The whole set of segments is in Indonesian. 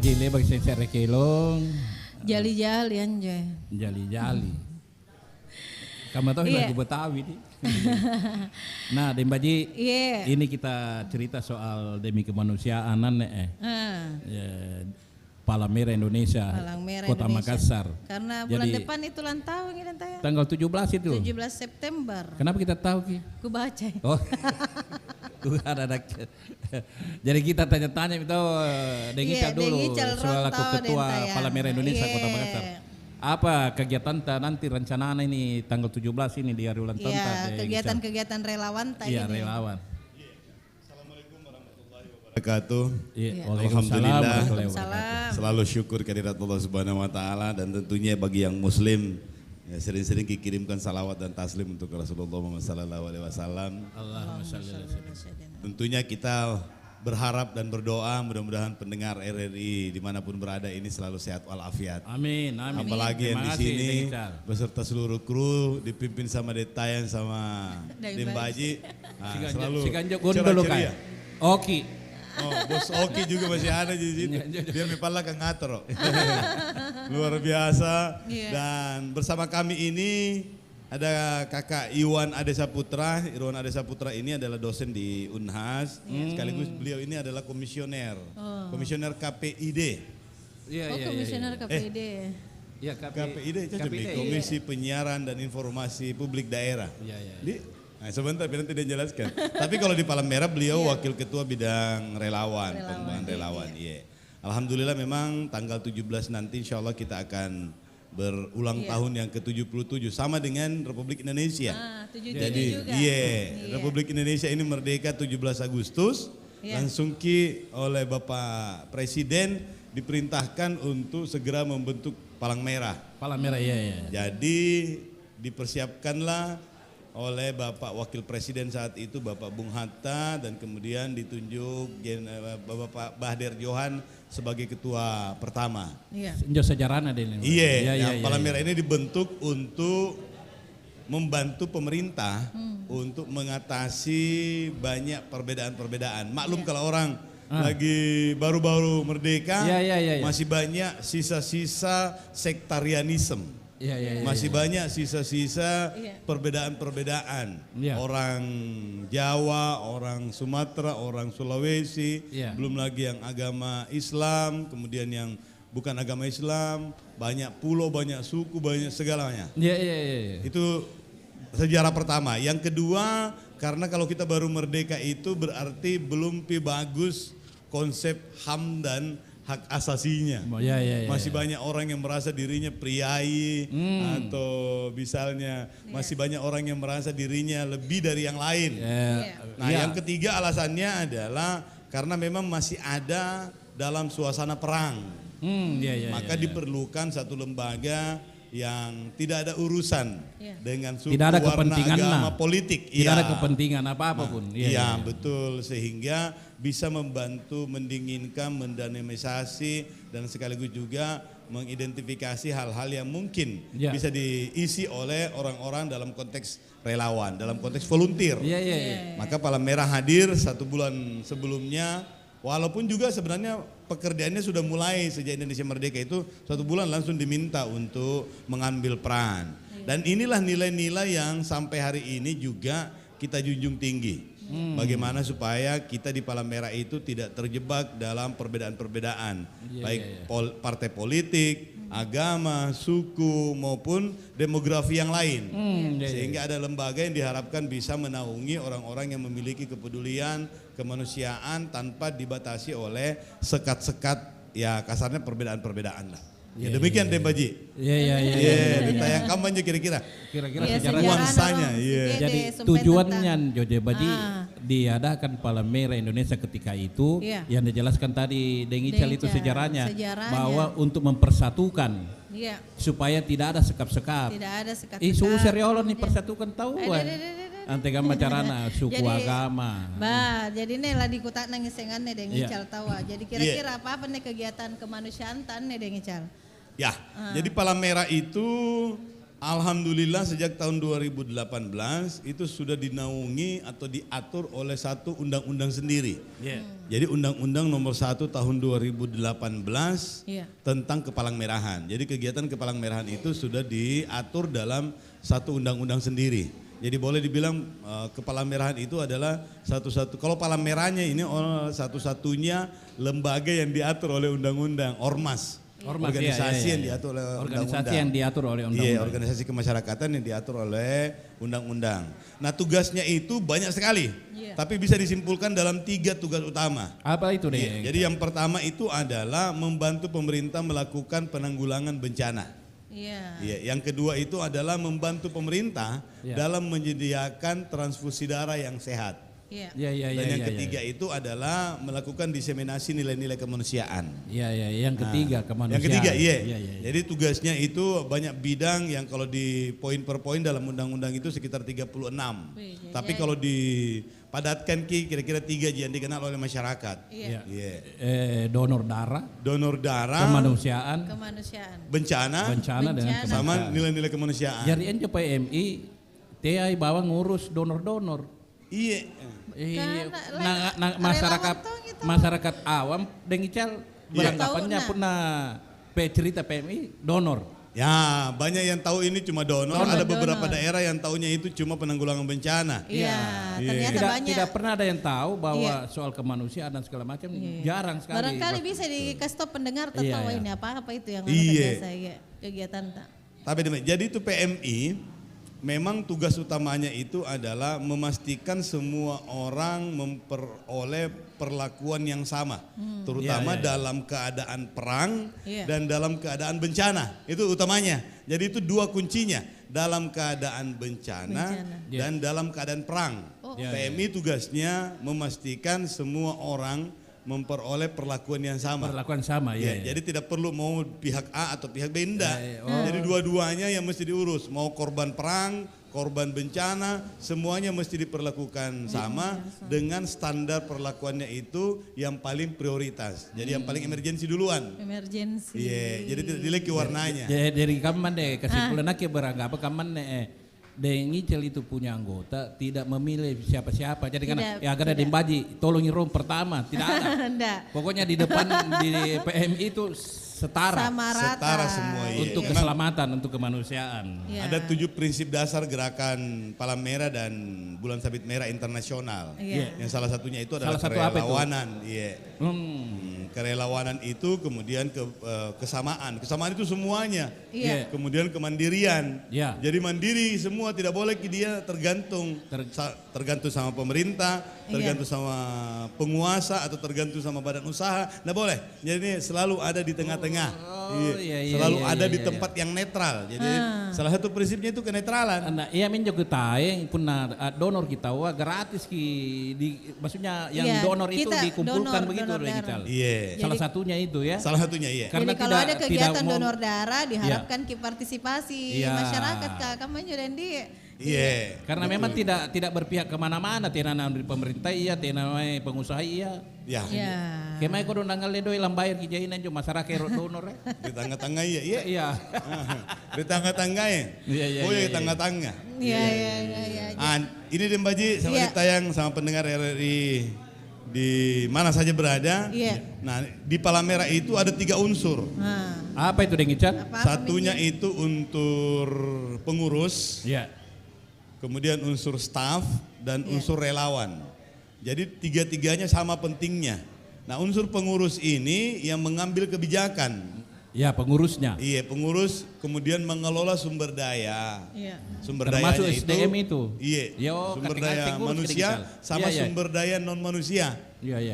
baji le bagi saya rekelong. Jali-jali anjay. Jali-jali. Kamu tahu Iya. lagu Betawi nih. Nah, Dembaji, Iya. ini kita cerita soal demi kemanusiaan ya, Palang Merah Indonesia, Palang Merah Kota Indonesia. Makassar. Karena bulan Jadi, depan itu ulang tahun ini tanya. Tanggal 17 itu. 17 September. Kenapa kita tahu Ki? Ku baca. Oh. ada. Jadi kita tanya-tanya itu Dengical Iya, dulu Dengical selaku rontau Ketua den tayang. Palang Merah Indonesia Kota Iya. Makassar. Apa kegiatan nanti rencanaan ini tanggal 17 ini di hari ulang tahun? Iya, kegiatan-kegiatan relawan tadi. Iya, relawan. Wabarakatuh. Iya, Alhamdulillah. Waalaikumsalam. Selalu syukur kehadirat Allah Subhanahu wa taala dan tentunya bagi yang muslim ya, sering-sering kirimkan salawat dan taslim untuk Rasulullah Muhammad sallallahu alaihi wasallam. Allahumma shalli ala sayyidina. Tentunya kita berharap dan berdoa mudah-mudahan pendengar RRI dimanapun berada ini selalu sehat walafiat. Amin, amin. Apalagi yang di Terima kasih, sini Dengical. beserta seluruh kru dipimpin sama Detayan sama Dembaji. Nah, selalu Si Ganjo gondol ceria. kan. Oki. Oh, Bos Oki juga masih ada di situ. Biar Mipala kan ngatur. Luar biasa. Iya. Dan bersama kami ini ada Kakak Iwan Ade Saputra. Iwan Ade Saputra ini adalah dosen di Unhas. Sekaligus beliau ini adalah komisioner. Komisioner KPID. Iya, Oh, komisioner KPID. Iya, KPID cocok nih, Komisi Penyiaran dan Informasi Publik Daerah. Iya, iya. Nah, sebentar biar nanti dia jelaskan. Tapi kalau di Palang Merah beliau wakil ketua bidang relawan, pengembangan relawan. Iya. Alhamdulillah memang tanggal 17 nanti insya Allah kita akan berulang tahun yang ke-77 sama dengan Republik Indonesia. 77 Jadi juga. Republik Indonesia ini merdeka 17 Agustus. Langsung oleh Bapak Presiden diperintahkan untuk segera membentuk Palang Merah. Palang Merah, iya. Jadi dipersiapkanlah oleh Bapak Wakil Presiden saat itu Bapak Bung Hatta dan kemudian ditunjuk Bapak Bahder Johan sebagai ketua pertama. Iya. Senjo sejarahnya deh ini. Iya, yang Palang Merah ini dibentuk untuk membantu pemerintah untuk mengatasi banyak perbedaan-perbedaan. Maklum kalau orang lagi baru-baru merdeka Iya. masih banyak sisa-sisa sektarianisme. Iya. Masih banyak sisa-sisa perbedaan-perbedaan. Iya. Orang Jawa, orang Sumatera, orang Sulawesi, Iya. belum lagi yang agama Islam, kemudian yang bukan agama Islam, banyak pulau, banyak suku, banyak segalanya. Iya. Itu sejarah pertama. Yang kedua, karena kalau kita baru merdeka itu berarti belum bagus konsep HAM dan hak asasinya. Iya. Masih banyak orang yang merasa dirinya priai atau misalnya masih banyak orang yang merasa dirinya lebih dari yang lain. Nah, yang ketiga alasannya adalah karena memang masih ada dalam suasana perang. Maka diperlukan satu lembaga yang tidak ada urusan dengan suku, Tidak ada warna, kepentingan agama, politik. Tidak ada kepentingan apa-apapun. Iya, betul, sehingga bisa membantu mendinginkan, mendinamisasi dan sekaligus juga mengidentifikasi hal-hal yang mungkin bisa diisi oleh orang-orang dalam konteks relawan, dalam konteks volunteer. Iya. Maka Palang Merah hadir 1 bulan sebelumnya, walaupun juga sebenarnya pekerjaannya sudah mulai sejak Indonesia merdeka itu 1 bulan langsung diminta untuk mengambil peran. Dan inilah nilai-nilai yang sampai hari ini juga kita junjung tinggi. Bagaimana supaya kita di Palang Merah itu tidak terjebak dalam perbedaan-perbedaan, baik partai politik, agama, suku maupun demografi yang lain. Sehingga ada lembaga yang diharapkan bisa menaungi orang-orang yang memiliki kepedulian, kemanusiaan tanpa dibatasi oleh sekat-sekat ya kasarnya perbedaan-perbedaan lah. Ya demikian Dembaji. Iya. Ditayang kampanye kira-kira. Kira-kira Iya, sejarah. Nuansanya, Jadi tujuannya Jode Baji diadakan Palang Merah Indonesia ketika itu yang dijelaskan tadi Dengical itu sejarahnya bahwa untuk mempersatukan supaya tidak ada sekap-sekap. Tidak ada sekat-sekat. Isu seriolo nih persatukan tahu Antega macarana suku agama. Jadi nih lah di kota nangisengan nih Dengical tawa. Jadi kira-kira apa nih kegiatan kemanusiaan tan nih Dengical? Ya, jadi Palang Merah itu Alhamdulillah sejak tahun 2018 itu sudah dinaungi atau diatur oleh satu undang-undang sendiri. Jadi Undang-Undang Nomor 1 Tahun 2018 tentang Kepalang Merahan. Jadi kegiatan Kepalang Merahan itu sudah diatur dalam satu undang-undang sendiri. Jadi boleh dibilang Kepalang Merahan itu adalah satu-satu, kalau Palang Merahnya ini satu-satunya lembaga yang diatur oleh undang-undang, ormas. Organisasi yang diatur oleh organisasi yang diatur oleh undang-undang. Iya, organisasi kemasyarakatan yang diatur oleh undang-undang. Nah, tugasnya itu banyak sekali, tapi bisa disimpulkan dalam 3 tugas utama. Apa itu deh? Jadi yang pertama itu adalah membantu pemerintah melakukan penanggulangan bencana. Yang kedua itu adalah membantu pemerintah dalam menyediakan transfusi darah yang sehat. Dan yang ketiga itu adalah melakukan diseminasi nilai-nilai kemanusiaan. Yang ketiga kemanusiaan. Yang ketiga, Jadi tugasnya itu banyak bidang yang kalau di poin per poin dalam undang-undang itu sekitar 36. Tapi kalau dipadatkan kira-kira 3 yang dikenal oleh masyarakat. Donor darah, kemanusiaan, bencana dan sama nilai-nilai kemanusiaan. Jadi PMI TI bawa ngurus donor-donor. Masyarakat awam dengical beranggapannya pernah cerita PMI donor. Ya, banyak yang tahu ini cuma donor. Ada beberapa daerah yang tahunya itu cuma penanggulangan bencana. Ternyata banyak. Tidak pernah ada yang tahu bahwa soal kemanusiaan dan segala macam jarang sekali. Barangkali bisa dikasih tahu pendengar tahu ini apa itu yang biasa kegiatan. Tapi jadi itu PMI. Memang tugas utamanya itu adalah memastikan semua orang memperoleh perlakuan yang sama, terutama dalam keadaan perang dan dalam keadaan bencana. Itu utamanya. Jadi itu 2 kuncinya, dalam keadaan bencana dan dalam keadaan perang. PMI tugasnya memastikan semua orang memperoleh perlakuan yang sama. Jadi tidak perlu mau pihak A atau pihak B, enggak. Jadi dua-duanya yang mesti diurus. Mau korban perang, korban bencana, semuanya mesti diperlakukan sama dengan standar perlakuannya itu yang paling prioritas. Jadi yang paling emergensi duluan. Jadi tidak dilihat warnanya. Dari kaman deh kesimpulan beranggapan kaman Dengicel itu punya anggota tidak memilih siapa-siapa. Jadi kan ada di Baji tolongin rom pertama tidak ada. Pokoknya di depan di PMI itu setara semua untuk keselamatan, untuk kemanusiaan. Ada 7 prinsip dasar gerakan Palang Merah dan Bulan Sabit Merah Internasional. Yang salah satunya itu adalah kerelawanan. Kerelawanan itu kemudian kesamaan itu semuanya. Kemudian kemandirian. Jadi mandiri semua, tidak boleh dia tergantung sama pemerintah, tergantung sama penguasa atau tergantung sama badan usaha. Nggak boleh. Jadi ini selalu ada di tengah-tengah. Selalu ada di tempat yang netral. Jadi salah satu prinsipnya itu kenetralan. Iya minjok tayang pernah donor kita gratis maksudnya yang donor itu dikumpulkan begitu digital. Salah satunya itu Salah satunya Karena jadi kalau ada kegiatan donor darah diharapkan partisipasi masyarakat kamu dan karena memang tidak berpihak kemana-mana, tenana dari pemerintah tenana pengusaha Kemai ko donang ngaledoy lambayar kijain aja masyarakat donor di tengah-tengah di tengah-tengah di tengah-tengah. Ini Dembaji sama ditayang sama pendengar RRI di mana saja berada. Nah, di Palang Merah itu ada 3 unsur. Apa itu Dengican? Satunya itu unsur pengurus. Kemudian unsur staf dan unsur relawan. Jadi 3-tiganya sama pentingnya. Nah, unsur pengurus ini yang mengambil kebijakan. Pengurusnya. Pengurus kemudian mengelola sumber daya. Sumber termasuk daya SDM itu. Sumber daya manusia sama sumber daya non manusia.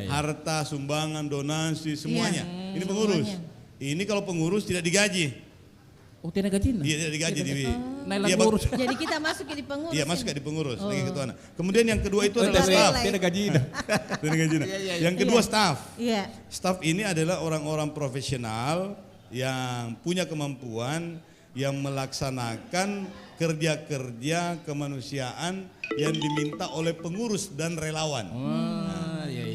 Harta, sumbangan, donasi semuanya. Ini pengurus. Ini kalau pengurus tidak digaji. Tidak gaji? Tidak digaji. Jadi kita masuk di pengurus. Masuk di pengurus. Kemudian yang kedua itu adalah staff. Tidak gaji. Yang kedua staff. Staff ini adalah orang-orang profesional yang punya kemampuan yang melaksanakan kerja-kerja kemanusiaan yang diminta oleh pengurus dan relawan.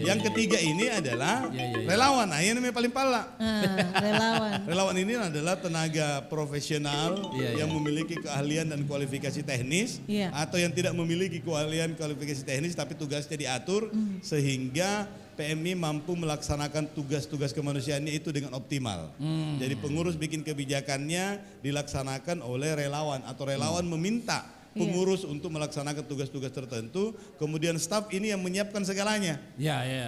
Yang ketiga ini adalah relawan. Nah, ini namanya paling pala. Relawan. Relawan ini adalah tenaga profesional yang memiliki keahlian dan kualifikasi teknis atau yang tidak memiliki keahlian kualifikasi teknis tapi tugasnya diatur sehingga PMI mampu melaksanakan tugas-tugas kemanusiaannya itu dengan optimal. Jadi pengurus bikin kebijakannya dilaksanakan oleh relawan atau relawan meminta pengurus untuk melaksanakan tugas-tugas tertentu, kemudian staf ini yang menyiapkan segalanya.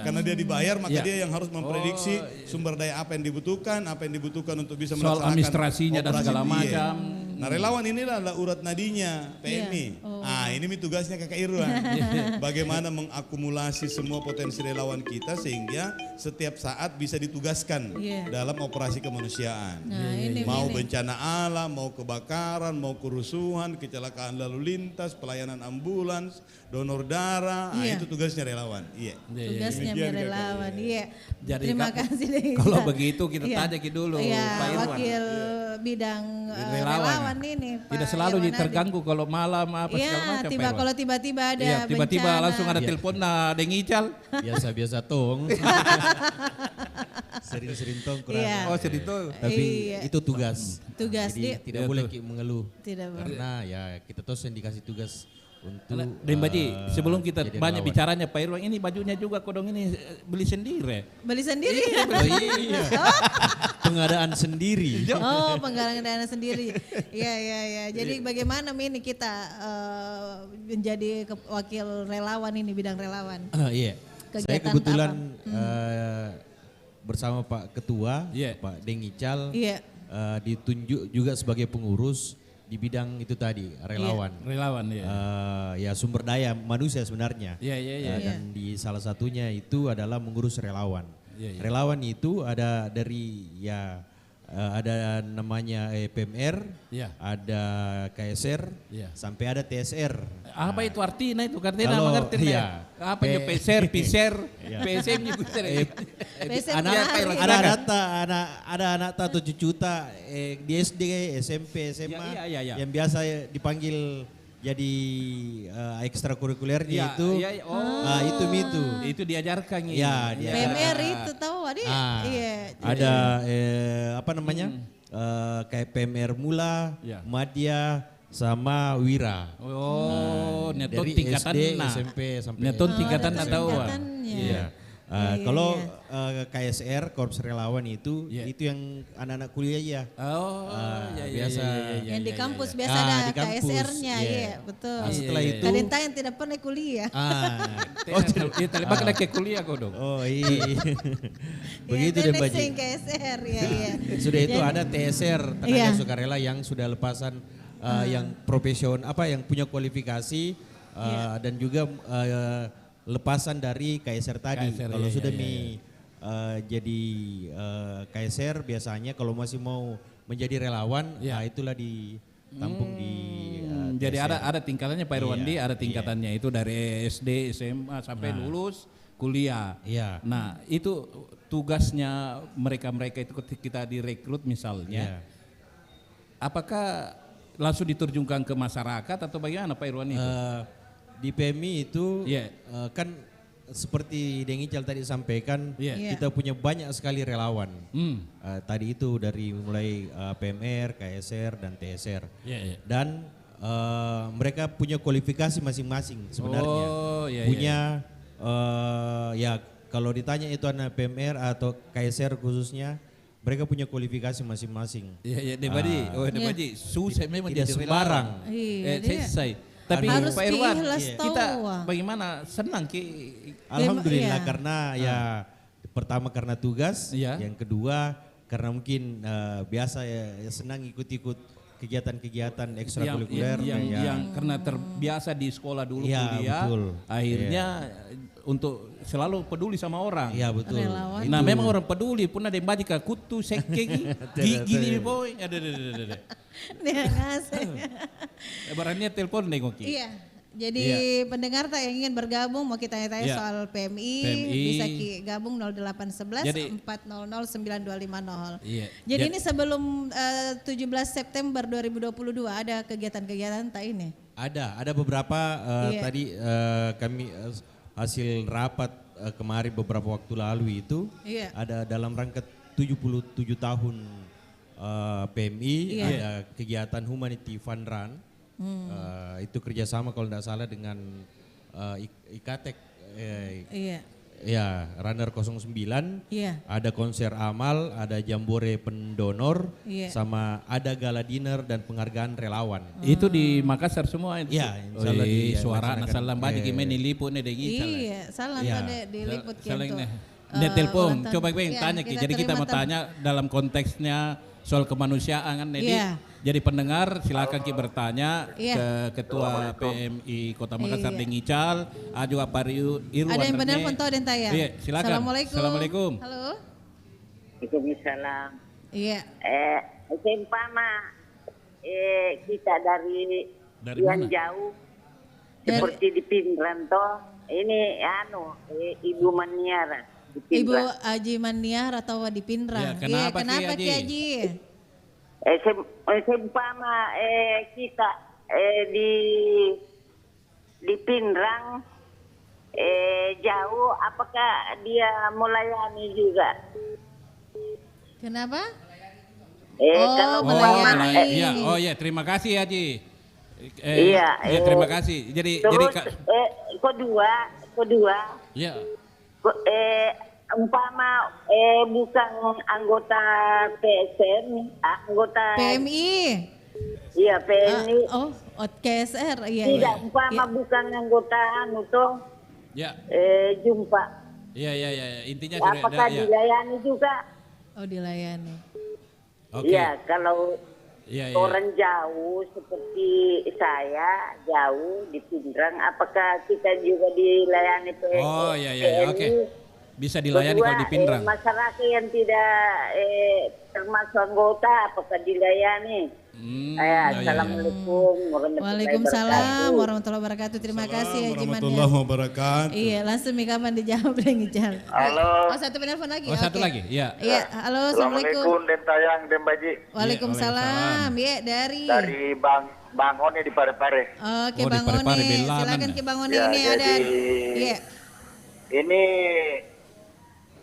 Karena dia dibayar, maka dia yang harus memprediksi sumber daya apa yang dibutuhkan untuk bisa melaksanakan soal administrasinya dan segala macam. Nah, relawan ini adalah urat nadinya PMI. Ini tugasnya Kakak Irwan. Bagaimana mengakumulasi semua potensi relawan kita sehingga setiap saat bisa ditugaskan dalam operasi kemanusiaan. Mau bencana alam, mau kebakaran, mau kerusuhan, kecelakaan lalu lintas, pelayanan ambulans, donor darah, itu tugasnya relawan. Tugasnya relawan. Jadi terima kasih. Kalau begitu kita tanya dulu Pak Irwan. Wakil bidang relawan ini. Tidak selalu terganggu kalau malam apa segala macam. Kalau tiba-tiba ada tiba-tiba langsung ada telepon Deng Ical. Biasa-biasa tong. Sering-sering tong kurang. Sering tong. Tapi itu tugas. Jadi tidak boleh mengeluh. Tidak boleh. Karena kita terus yang dikasih tugas untuk Dan Baji, sebelum kita banyak bicaranya Pak Irwan, ini bajunya juga kodong ini beli sendiri. Beli sendiri? Iya. Pengadaan sendiri. Pengadaan sendiri. Iya. Jadi bagaimana ini kita menjadi wakil relawan ini, bidang relawan? Iya. Saya kebetulan bersama Pak Ketua, Pak Deng Ical, ditunjuk juga sebagai pengurus di bidang itu tadi, relawan. Relawan, ya sumber daya manusia sebenarnya. Dan di salah satunya itu adalah mengurus relawan. Relawan itu ada dari ada namanya PMR, ada KSR, sampai ada TSR. Apa itu artinya itu? Karena mengerti apa itu PSR, PSR, PSM juga. Ada anak tak 7 juta di SD, SMP, SMA yang biasa dipanggil jadi ekstrakurikulernya itu diajarkan PMR itu tahu adik. Ada apa namanya kayak PMR Mula, Madya sama Wira. Neton dari tingkatan SD, SMP sampai neton tingkatan tahu. Kalau KSR Korps Relawan itu yang anak-anak kuliah ya. Biasa. Yang di kampus biasa ada KSR-nya, betul. Setelah itu Kadenta yang tidak pernah kuliah. Kita pakai ke kuliah kok dong. Begitu deh Mbak Ji. KSR, Sudah itu ada TSR, tenaga sukarela yang sudah lepasan, yang profesional, yang punya kualifikasi dan juga lepasan dari KSR tadi. Kalau sudah jadi KSR biasanya kalau masih mau menjadi relawan, itulah ditampung di jadi ada tingkatannya Pak Irwandi, ada tingkatannya itu dari SD, SMA sampai lulus kuliah. Nah, itu tugasnya mereka itu ketika kita direkrut misalnya. Apakah langsung diterjunkan ke masyarakat atau bagaimana Pak Irwan itu? Di PMI itu kan seperti Deng Ical tadi sampaikan, kita punya banyak sekali relawan. Tadi itu dari mulai PMR, KSR dan TSR. Dan mereka punya kualifikasi masing-masing sebenarnya. Punya kalau ditanya itu anak PMR atau KSR khususnya, mereka punya kualifikasi masing-masing. Debaji, susah memang tidak sembarang. Selesai. Tapi Pak Irwan, kita bagaimana senang Alhamdulillah karena pertama karena tugas, yang kedua karena mungkin biasa senang ikut-ikut kegiatan-kegiatan ekstrakurikuler yang karena terbiasa di sekolah dulu kuliah, akhirnya untuk selalu peduli sama orang. Iya betul. Nah memang orang peduli pun ada yang baca ke kutu sekeng gini boy. Ada. Dia ngasih. Lebarannya telepon nengok. Iya. Jadi pendengar tak yang ingin bergabung mau kita tanya-tanya soal PMI, bisa gabung 0811 400 9250. Jadi ini sebelum 17 September 2022 ada kegiatan-kegiatan tak ini? Ada beberapa tadi kami hasil rapat kemarin beberapa waktu lalu itu ada dalam rangka 77 tahun PMI ada kegiatan Humanity Fund Run. Itu kerjasama kalau tidak salah dengan Ikatek. Ya, Runner 09, ada konser amal, ada jambore pendonor, sama ada gala dinner dan penghargaan relawan. Itu di Makassar semua itu? Iya, insyaallah di suara salam badi gimana diliput nih dengan Iya, salam diliput gitu. Dia telepon, coba gue tanya, jadi kita mau tanya dalam konteksnya soal kemanusiaan kan, jadi pendengar silakan kita bertanya ke Ketua PMI Kota Makassar Dengical, juga Pak Irwan. Ada yang benar foto dan tanya. Iya, silakan. Assalamualaikum. Halo. Waalaikumsalam. Iya. Seumpama kita dari yang jauh seperti di Pindrang toh, ini Ibu Maniara. Ibu Haji Maniar atau di Pindrang. Ya, kenapa Ki Haji? Seumpama kita di Pindrang jauh, apakah dia melayani juga? Kenapa? Kalau melayani. Iya, terima kasih Haji. Terima kasih. Jadi kedua. Iya. Umpama bukan anggota PSN, anggota PMI. Iya, PMI. KSR, iya. Tidak, umpama bukan anggota toh. Ya. Jumpa. Iya, intinya apakah dilayani juga? Oh, dilayani. Iya, kalau orang jauh seperti saya jauh di Pindrang, apakah kita juga dilayani PMI? Oh, iya, oke. Bisa dilayani kalau di Pindrang. Masyarakat yang tidak termasuk anggota, apakah dilayani? Assalamualaikum Waalaikumsalam warahmatullahi wabarakatuh. Terima kasih Haji Maniar. Warahmatullahi wabarakatuh. Iya, langsung kapan dijawab Dengical. Halo. Satu penelpon lagi. Satu lagi. Iya. Iya, halo, assalamualaikum. Den Tayang, Den Baji. Waalaikumsalam. Iya, dari Bang One di Parepare. Oke, Bang One. Silakan ke Bang One, ini ada. Iya. Ini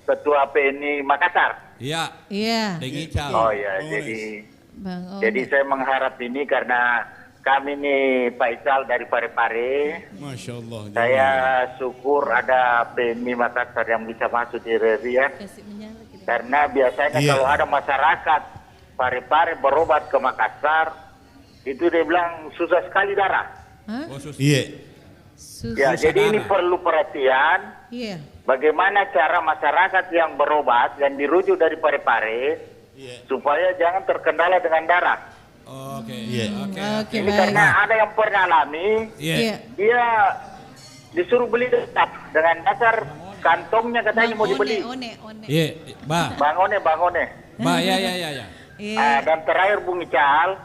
Ketua PNI Makassar. Iya. Dengical. Oh iya, jadi saya mengharap ini karena kami nih Pak Ical dari Parepare. Masya Allah. Saya syukur ada PMI Makassar yang bisa masuk di RRI ya. Karena biasanya kalau ada masyarakat Parepare berobat ke Makassar, itu dia bilang susah sekali darah. Iya. Ya, jadi ini perlu perhatian. Iya. Bagaimana cara masyarakat yang berobat dan dirujuk dari Parepare supaya jangan terkendala dengan darah. Oke. Ini karena ada yang pernah alami, dia disuruh beli tetap dengan dasar kantongnya katanya mau dibeli. Iya, Bang One. Ya. Dan terakhir Bung Ical,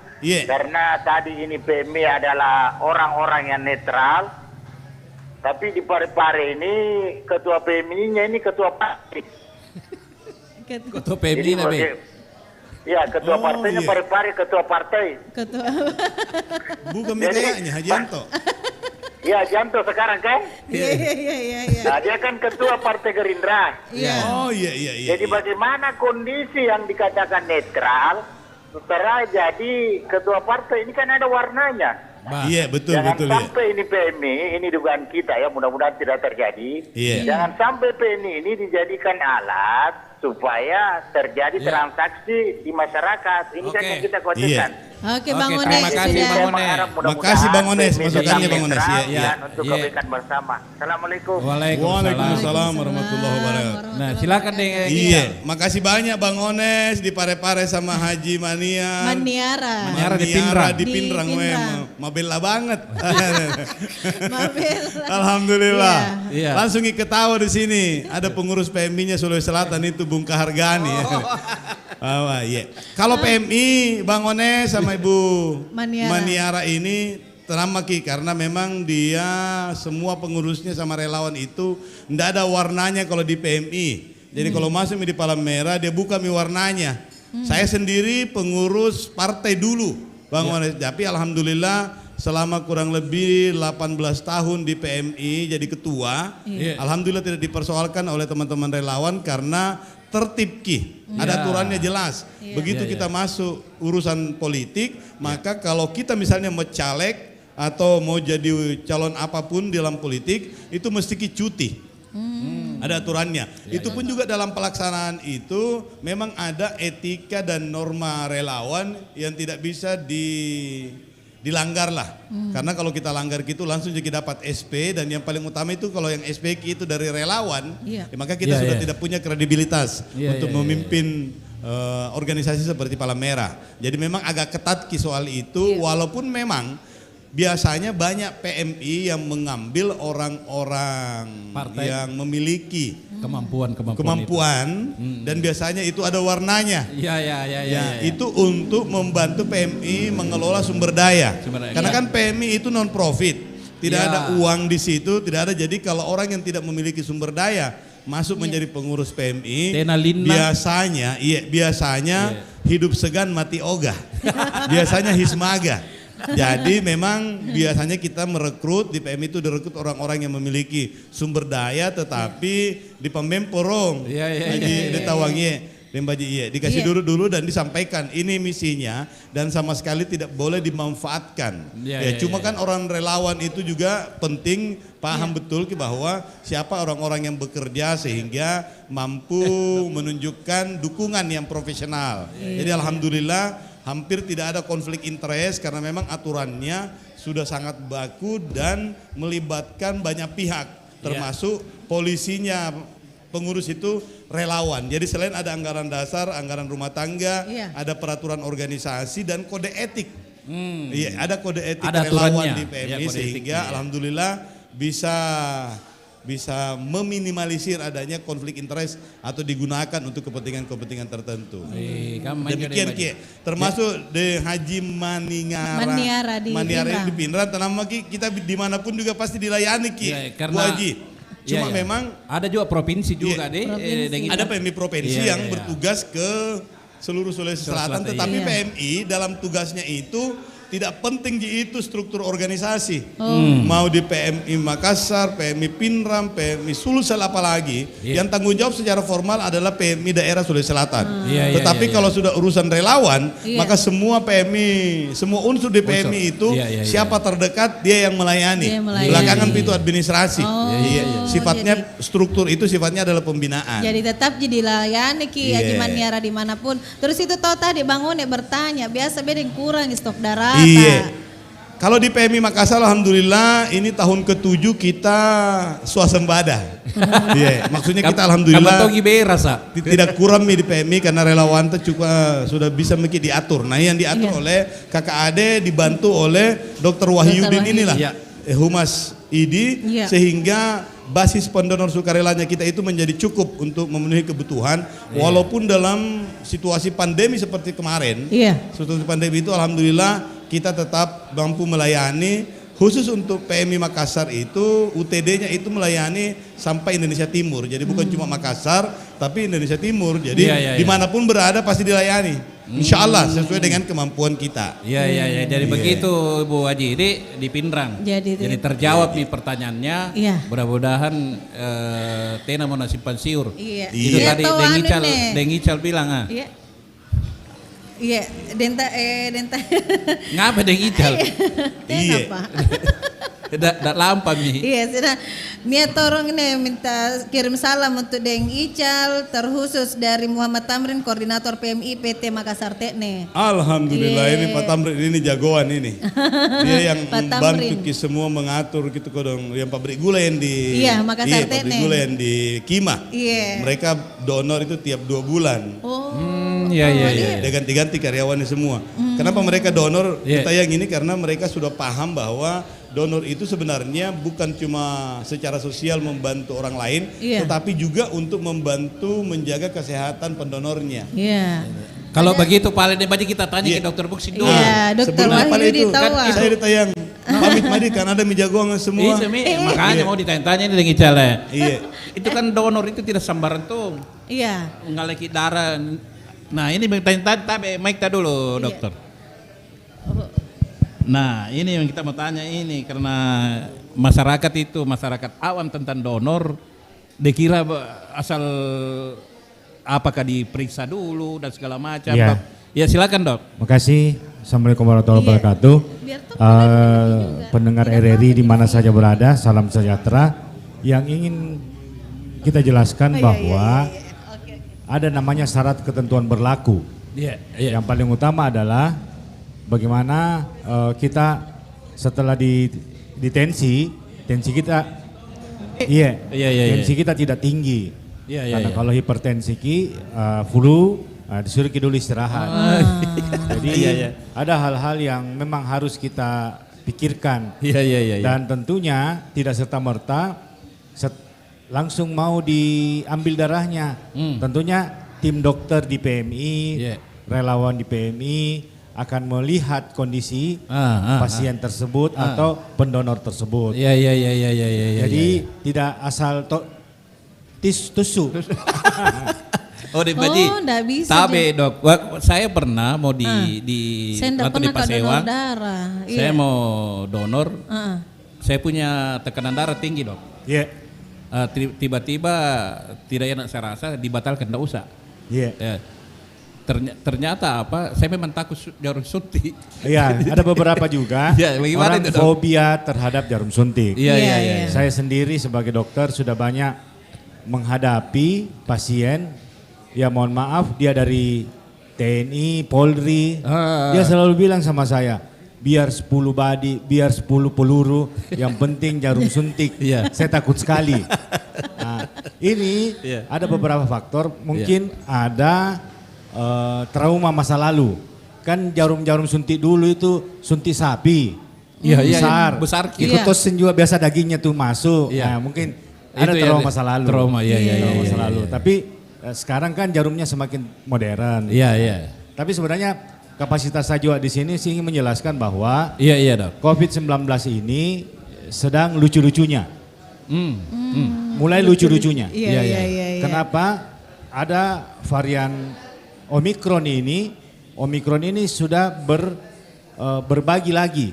karena tadi ini PMI adalah orang-orang yang netral. Tapi di Parepare ini ketua PMI-nya ini ketua partai. Ketua PMI nabi. Ya, ketua partainya Parepare, ketua partai. Bukan kayaknya Hajianto. Ya, Janto sekarang kan? Iya. Nah, dia kan ketua Partai Gerindra. Oh iya. Jadi bagaimana kondisi yang dikatakan netral setelah jadi ketua partai ini kan ada warnanya. Iya betul. Jangan sampai ini PMI, ini dugaan kita ya, mudah-mudahan tidak terjadi. Jangan sampai PMI ini dijadikan alat supaya terjadi transaksi di masyarakat. Ini kan yang kita khawatirkan. Oke, Bang Ones. Terima kasih Bang Ones. Makasih Bang Ones, masukannya Bang Ones. Untuk kebaikan bersama. Assalamualaikum. Waalaikumsalam warahmatullahi wabarakatuh. Nah, silakan deh. Iya, makasih banyak Bang Ones di Parepare sama Haji Maniara di Pindrang. Mabella banget. Alhamdulillah. Langsung ketawa di sini. Ada pengurus PMI-nya Sulawesi Selatan itu Bung Kahargani. Kalau PMI Bang Ones sama Ibu Maniara ini tenang Ki, karena memang dia semua pengurusnya sama relawan itu ndak ada warnanya kalau di PMI. Jadi kalau masuk di Palang Merah dia buka warnanya. Saya sendiri pengurus partai dulu Bang Ones, tapi alhamdulillah selama kurang lebih 18 tahun di PMI jadi ketua. Alhamdulillah tidak dipersoalkan oleh teman-teman relawan karena tertib ada aturannya jelas. Begitu kita masuk urusan politik, maka kalau kita misalnya mau caleg atau mau jadi calon apapun di dalam politik itu mesti cuti. Ada aturannya. Itu pun juga dalam pelaksanaan itu memang ada etika dan norma relawan yang tidak bisa dilanggar lah. Karena kalau kita langgar gitu langsung jadi dapat SP, dan yang paling utama itu kalau yang SP itu dari relawan, maka kita sudah tidak punya kredibilitas untuk memimpin organisasi seperti Palang Merah. Jadi memang agak ketat soal itu, walaupun memang biasanya banyak PMI yang mengambil orang-orang yang memiliki kemampuan dan biasanya itu ada warnanya. Itu untuk membantu PMI mengelola sumber daya. Karena kan PMI itu non profit, tidak ada uang di situ, tidak ada. Jadi kalau orang yang tidak memiliki sumber daya masuk menjadi pengurus PMI, biasanya hidup segan mati ogah. Biasanya hismaga. Jadi memang biasanya kita merekrut di PMI itu direkrut orang-orang yang memiliki sumber daya, tetapi di pememporong di Tawangye dikasih dulu dan disampaikan ini misinya dan sama sekali tidak boleh dimanfaatkan. Cuma kan orang relawan itu juga penting paham betul bahwa siapa orang-orang yang bekerja sehingga mampu menunjukkan dukungan yang profesional. Jadi alhamdulillah hampir tidak ada konflik interest karena memang aturannya sudah sangat baku dan melibatkan banyak pihak, termasuk polisinya. Pengurus itu relawan. Jadi selain ada anggaran dasar, anggaran rumah tangga, ada peraturan organisasi dan kode etik. Ada kode etik ada relawan di PMI sehingga alhamdulillah bisa meminimalisir adanya konflik interest atau digunakan untuk kepentingan-kepentingan tertentu. Demikian termasuk di Haji Maniara di Pindrang, tanam kita dimanapun juga pasti dilayani Bu Haji. Cuma memang ada juga provinsi juga ada PMI provinsi yang bertugas ke seluruh Sulawesi Selatan, tetapi PMI dalam tugasnya itu tidak penting itu struktur organisasi. Mau di PMI Makassar, PMI Pindrang, PMI Sulsel apalagi, yang tanggung jawab secara formal adalah PMI daerah Sulawesi Selatan. Tetapi kalau sudah urusan relawan, maka semua PMI, semua unsur di PMI itu siapa terdekat dia yang melayani. Belakangan itu administrasi. Sifatnya struktur itu sifatnya adalah pembinaan. Jadi tetap jadi layani Haji Maniara dimanapun. Terus itu tahu tadi bangun bertanya, biasa beda yang kurang stok darah. Kalau di PMI Makassar alhamdulillah ini tahun ke-7 kita swasembada. Maksudnya kita alhamdulillah tidak kurang di PMI karena relawan itu juga sudah bisa diatur. Nah yang diatur oleh kakak Ade dibantu oleh Dr. Wahyudin inilah Humas ID sehingga basis pendonor sukarelanya kita itu menjadi cukup untuk memenuhi kebutuhan walaupun dalam situasi pandemi seperti kemarin. Situasi pandemi itu alhamdulillah kita tetap mampu melayani. Khusus untuk PMI Makassar itu UTD-nya itu melayani sampai Indonesia Timur. Jadi bukan cuma Makassar tapi Indonesia Timur. Jadi dimanapun berada pasti dilayani. Insya Allah sesuai dengan kemampuan kita. Jadi begitu Bu Haji ini di Pindrang. Jadi terjawab nih pertanyaannya. Mudah-mudahan Tena mau nasib pensiur. Itu tadi Dengical bilang denta. Ngapa Dengical? Dak lampam nih. Sudah. Mia Torong ini minta kirim salam untuk Deng Ical terkhusus dari Muhammad Tamrin, koordinator PMI PT Makassar Tekne. Alhamdulillah ini Pak Tamrin ini jagoan ini. Dia yang membantu semua mengatur gitu kodong yang pabrik gula yang di Makassar Tekne. Pabrik gula yang di Kima. Mereka donor itu tiap 2 bulan. Dia ganti-ganti karyawannya semua. Kenapa mereka donor? Kita yang ini karena mereka sudah paham bahwa donor itu sebenarnya bukan cuma secara sosial membantu orang lain, tetapi juga untuk membantu menjaga kesehatan pendonornya. Kalau begitu Pak Ledebadi kita tanya ke Dokter Buksin dulu. Dokter Wahyudi tahu. Saya ditayang pamit madi kan ada mijagoan semua. Makanya mau ditanya-tanya ini dengan Ical Itu kan donor itu tidak sambaran tuh. Ngaleki darah. Nah ini bertanya-tanya, Mike dulu dokter. Nah, ini yang kita mau tanya ini karena masyarakat awam tentang donor, dikira asal apakah diperiksa dulu dan segala macam. Ya. Ya silakan dok. Makasih. Assalamualaikum warahmatullahi wabarakatuh. Pendengar RRI di mana saja berada, salam sejahtera. Yang ingin kita jelaskan bahwa ada namanya syarat ketentuan berlaku. Yang paling utama adalah bagaimana kita setelah di tensi kita tensi kita tidak tinggi. Karena kalau hipertensi flu disuruh dulu istirahat. Jadi ada hal-hal yang memang harus kita pikirkan. Dan tentunya tidak serta-merta langsung mau diambil darahnya. Tentunya tim dokter di PMI, relawan di PMI akan melihat kondisi pasien tersebut atau pendonor tersebut. Jadi tidak asal tusuk. Enggak bisa. Tapi dok, saya pernah mau di waktu di Pasewang, saya mau donor, saya punya tekanan darah tinggi dok. Tiba-tiba tidak enak saya rasa, dibatalkan, tidak usah. Ternyata saya memang takut jarum suntik. Ada beberapa juga orang fobia terhadap jarum suntik. Saya sendiri sebagai dokter sudah banyak menghadapi pasien. Ya mohon maaf, dia dari TNI, Polri, dia selalu bilang sama saya, biar 10 badi, biar 10 peluru, yang penting jarum suntik. Saya takut sekali. Nah, ini ada beberapa faktor, mungkin ada trauma masa lalu. Kan jarum-jarum suntik dulu itu suntik sapi, besar. Ikut tosin juga biasa dagingnya tuh masuk. Nah, mungkin ada trauma masa lalu. Trauma masa lalu. Tapi sekarang kan jarumnya semakin modern. Tapi sebenarnya kapasitas saya juga di sini sih ingin menjelaskan bahwa COVID-19 ini sedang lucu-lucunya. Mulai lucu-lucunya. Kenapa? Ada varian Omikron ini sudah berbagi lagi.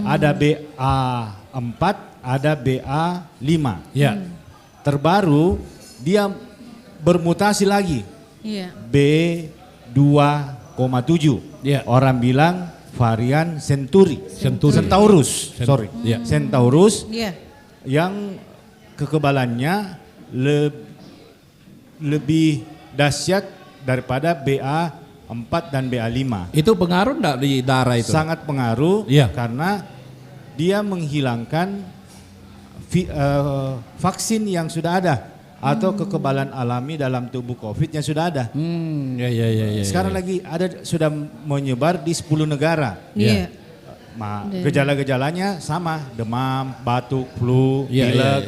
Ada BA4, ada BA5. Terbaru dia bermutasi lagi. B2,7. Orang bilang varian Centaurus. Centaurus yang kekebalannya lebih dahsyat daripada BA4 dan BA5. Itu pengaruh enggak di darah itu? Sangat pengaruh karena dia menghilangkan vaksin yang sudah ada atau kekebalan alami dalam tubuh COVID yang sudah ada. Sekarang lagi sudah menyebar di 10 negara. Gejala-gejalanya sama, demam, batuk, flu, pilek.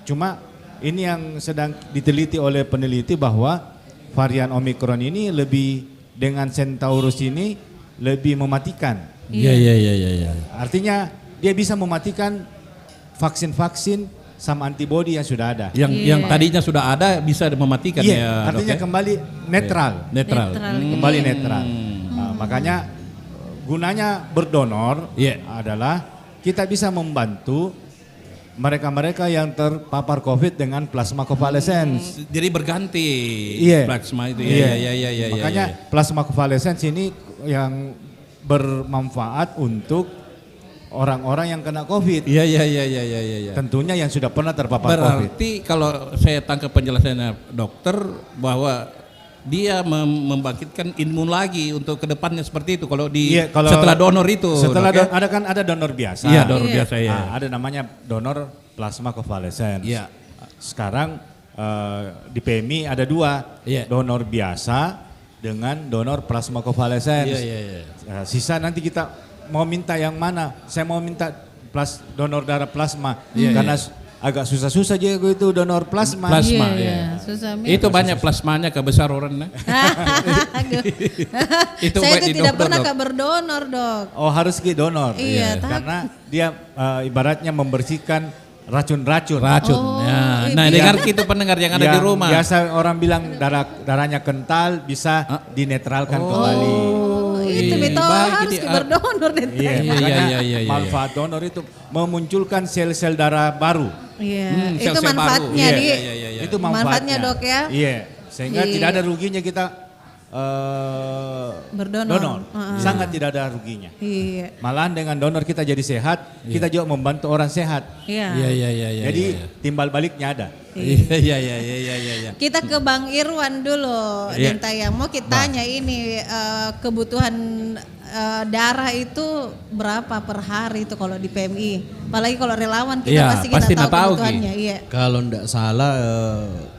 Cuma ini yang sedang diteliti oleh peneliti bahwa varian Omikron ini lebih dengan Centaurus ini lebih mematikan. Artinya dia bisa mematikan vaksin-vaksin sama antibodi yang sudah ada. Yang tadinya sudah ada bisa mematikan artinya kembali netral. Kembali netral. Nah, makanya gunanya berdonor adalah kita bisa membantu mereka-mereka yang terpapar COVID dengan plasma convalescence. Jadi berganti plasma itu. Makanya plasma convalescence ini yang bermanfaat untuk orang-orang yang kena COVID. Tentunya yang sudah pernah terpapar COVID. Berarti kalau saya tangkap penjelasannya dokter bahwa dia membangkitkan imun lagi untuk kedepannya seperti itu. Kalau setelah donor itu. Ada donor biasa. Donor biasa ada namanya donor plasma convalescence. Sekarang di PMI ada 2, donor biasa dengan donor plasma convalescence. Sisa nanti kita mau minta yang mana? Saya mau minta donor darah plasma karena agak susah-susah aja itu donor plasma. Itu banyak plasmanya kebesar orang. Saya itu tidak pernah berdonor dok. Oh harus ke donor. Karena dia ibaratnya membersihkan racun-racun. Nah dengar itu pendengar yang ada di rumah. Biasa orang bilang darahnya kental bisa dinetralkan kembali. itu harus berdonor deh. Iya. Manfaat donor itu memunculkan sel-sel darah baru. Iya, itu manfaatnya Itu manfaatnya Dok ya. Iya, sehingga tidak ada ruginya kita berdonor. Sangat tidak ada ruginya. Iya. Malahan dengan donor kita jadi sehat, kita juga membantu orang sehat. Iya. Jadi timbal baliknya ada. Iya. Kita ke Bang Irwan dulu, Dinta yang mau kita tanya ini kebutuhan darah itu berapa per hari itu kalau di PMI? Apalagi kalau relawan kita pasti kita tahu kebutuhannya. Iya. Kalau enggak salah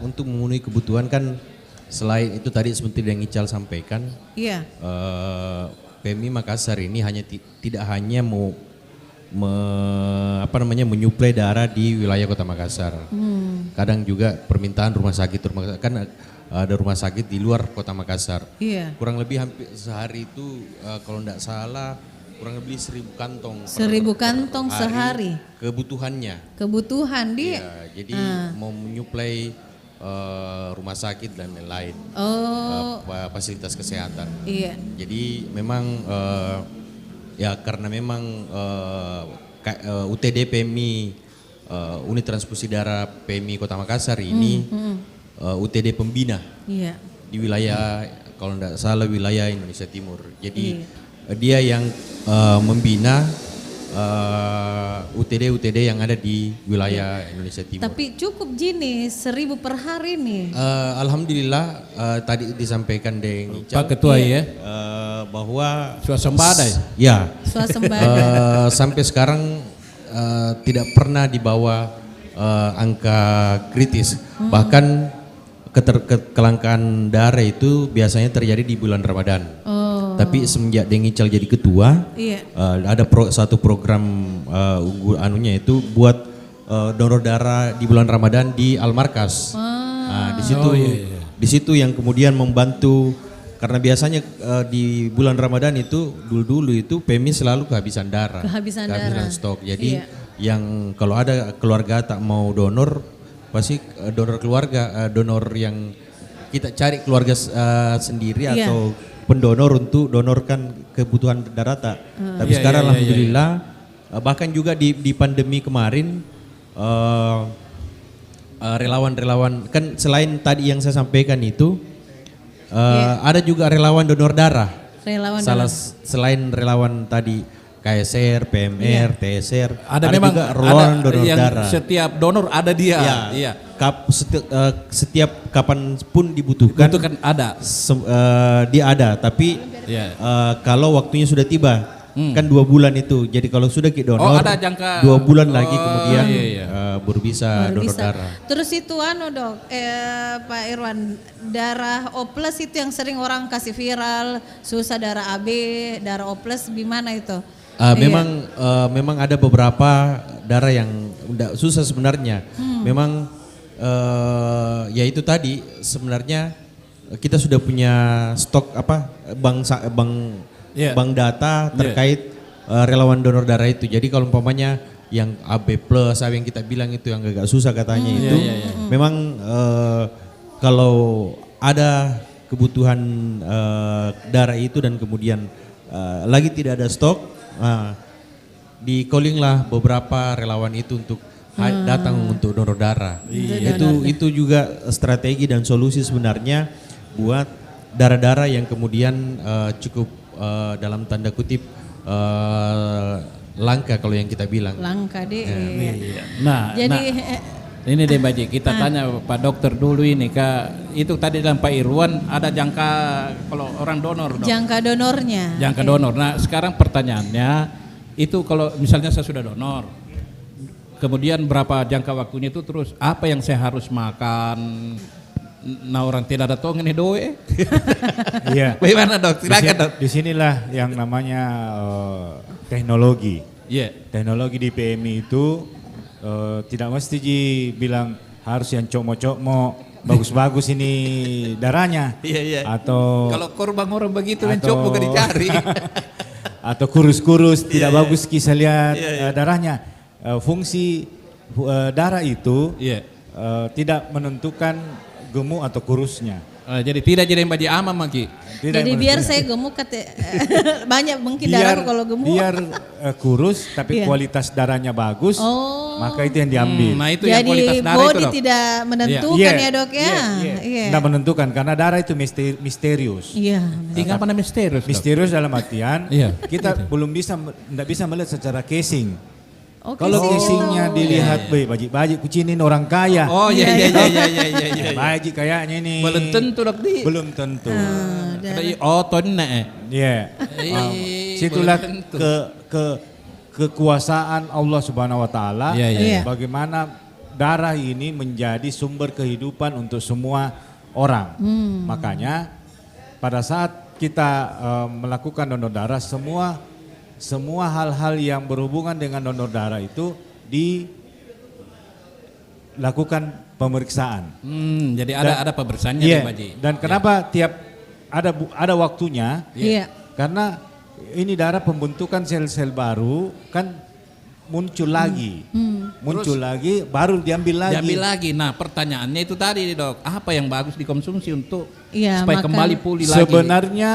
untuk memenuhi kebutuhan kan selain itu tadi seperti yang Ical sampaikan, PMI Makassar ini tidak hanya menyuplai darah di wilayah Kota Makassar. Kadang juga permintaan rumah sakit kan ada rumah sakit di luar Kota Makassar. Kurang lebih hampir sehari itu kalau tidak salah kurang lebih 1.000 kantong. 1.000 kantong sehari. Kebutuhan dia. Jadi mau menyuplai rumah sakit dan lain-lain, fasilitas kesehatan. Jadi memang karena memang UTD PMI Unit Transfusi Darah PMI Kota Makassar ini UTD pembina di wilayah kalau tidak salah wilayah Indonesia Timur. Jadi dia yang membina UTD yang ada di wilayah Indonesia Timur. Tapi cukup Jini 1.000 per hari nih. Alhamdulillah tadi disampaikan dengan Pak Ketua bahwa swasembada. Swasembada. Sampai sekarang tidak pernah di bawah angka kritis. Bahkan kelangkaan darah itu biasanya terjadi di bulan Ramadan. Tapi semenjak Deng Ical jadi ketua, ada satu program itu buat donor darah di bulan Ramadan di Al-Markas. Di situ yang kemudian membantu karena biasanya di bulan Ramadan itu dulu itu PMI selalu kehabisan darah, kehabisan stok. Jadi yang kalau ada keluarga tak mau donor, pasti donor keluarga, donor yang kita cari keluarga sendiri atau pendonor untuk donorkan kebutuhan darah tak. Tapi sekarang alhamdulillah bahkan juga di pandemi kemarin relawan-relawan kan selain tadi yang saya sampaikan itu ada juga relawan donor darah. Selain relawan tadi KSR, PMR, TSR, ada memang juga relawan donor darah. Setiap donor ada dia. Setiap kapan pun dibutuhkan ada. Dia ada, tapi kalau waktunya sudah tiba, kan 2 bulan itu. Jadi kalau sudah kita donor, ada jangka 2 bulan lagi kemudian baru bisa donor darah. Terus itu Dok, Pak Irwan, darah O+ itu yang sering orang kasih viral, susah darah AB, darah O+ gimana itu? Memang ada beberapa darah yang susah sebenarnya. Memang ya itu tadi sebenarnya kita sudah punya stok bank data terkait relawan donor darah itu. Jadi kalau umpamanya yang AB+ yang kita bilang itu yang agak susah katanya itu memang kalau ada kebutuhan darah itu dan kemudian lagi tidak ada stok, di calling lah beberapa relawan itu untuk datang untuk donor darah. Itu juga strategi dan solusi sebenarnya buat darah-darah yang kemudian cukup dalam tanda kutip langka kalau yang kita bilang. Langka deh. Ini deh Baji, kita tanya Pak Dokter dulu ini Kak. Itu tadi dalam Pak Irwan ada jangka kalau orang donor. Jangka donornya. Jangka donor. Nah sekarang pertanyaannya itu kalau misalnya saya sudah donor, kemudian berapa jangka waktunya itu terus apa yang saya harus makan? Nah orang tidak ada tong ini doe. Iya. Bagaimana Dok? Silakan Dok. Disinilah yang namanya teknologi. Teknologi di PMI itu tidak mesti bilang harus yang cokmo-cokmo, bagus-bagus ini darahnya. Atau kalau korban orang begitu yang cokmo gak dicari. Atau kurus-kurus tidak bagus kisah lihat darahnya. Fungsi darah itu tidak menentukan gemuk atau kurusnya. Jadi tidak jadi baju aman Maki. Jadi biar saya gemuk banyak mungkin darah kalau gemuk. Biar kurus tapi kualitas darahnya bagus. Maka itu yang diambil. Nah itu jadi yang kualitas darah body itu, Dok. tidak menentukan ya Dok ya. Tidak menentukan karena darah itu misterius. Iya. Tinggal pada misterius. Misterius dalam artian kita belum tidak bisa melihat secara casing. Kalau casingnya dilihat, baji kucinin orang kaya. Oh iya. Baji kayaknya ini. Belum tentu Dok. Belum tentu. Situlah kekuasaan Allah Subhanahu Wa Taala. Bagaimana darah ini menjadi sumber kehidupan untuk semua orang. Makanya pada saat kita melakukan donor darah, semua hal-hal yang berhubungan dengan donor darah itu dilakukan pemeriksaan. Jadi ada pemeriksaannya Baji. Dan kenapa tiap ada waktunya? Karena ini darah pembentukan sel-sel baru kan muncul lagi. Muncul lagi baru diambil lagi. Nah, pertanyaannya itu tadi Dok, apa yang bagus dikonsumsi untuk supaya kembali pulih lagi? Sebenarnya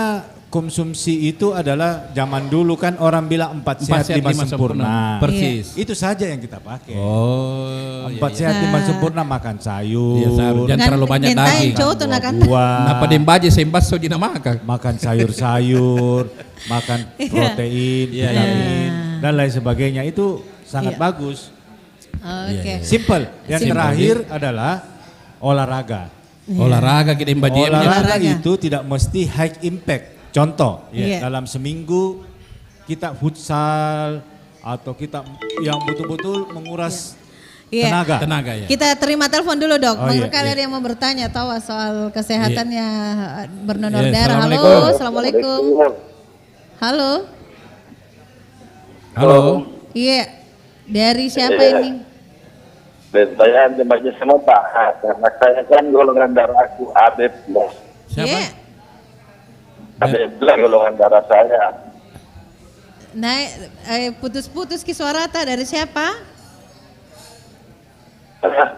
konsumsi itu adalah zaman dulu kan orang bilang 4 sehat 5 sempurna. Persis. Itu saja yang kita pakai. 4 sehat 5 sempurna, makan sayur. Jangan terlalu banyak daging. Napa dembaje sembas so dina makan. Makan sayur-sayur, makan protein, vitamin dan lain sebagainya. Itu sangat bagus. Simple. Yang terakhir adalah olahraga. Olahraga kita imbaje. Olahraga itu tidak mesti high impact. Contoh, dalam seminggu kita futsal atau kita yang betul-betul menguras tenaga. Kita terima telepon dulu Dok. Ada yang mau bertanya tahu soal kesehatannya berdonor darah. Halo, Assalamualaikum. Halo. Iya, dari siapa ini? Saya jemaahnya semua Pak, karena saya kan golongan darah aku AB+. Siapa? AB+ golongan darah saya. Putus-putus ki suara dari siapa?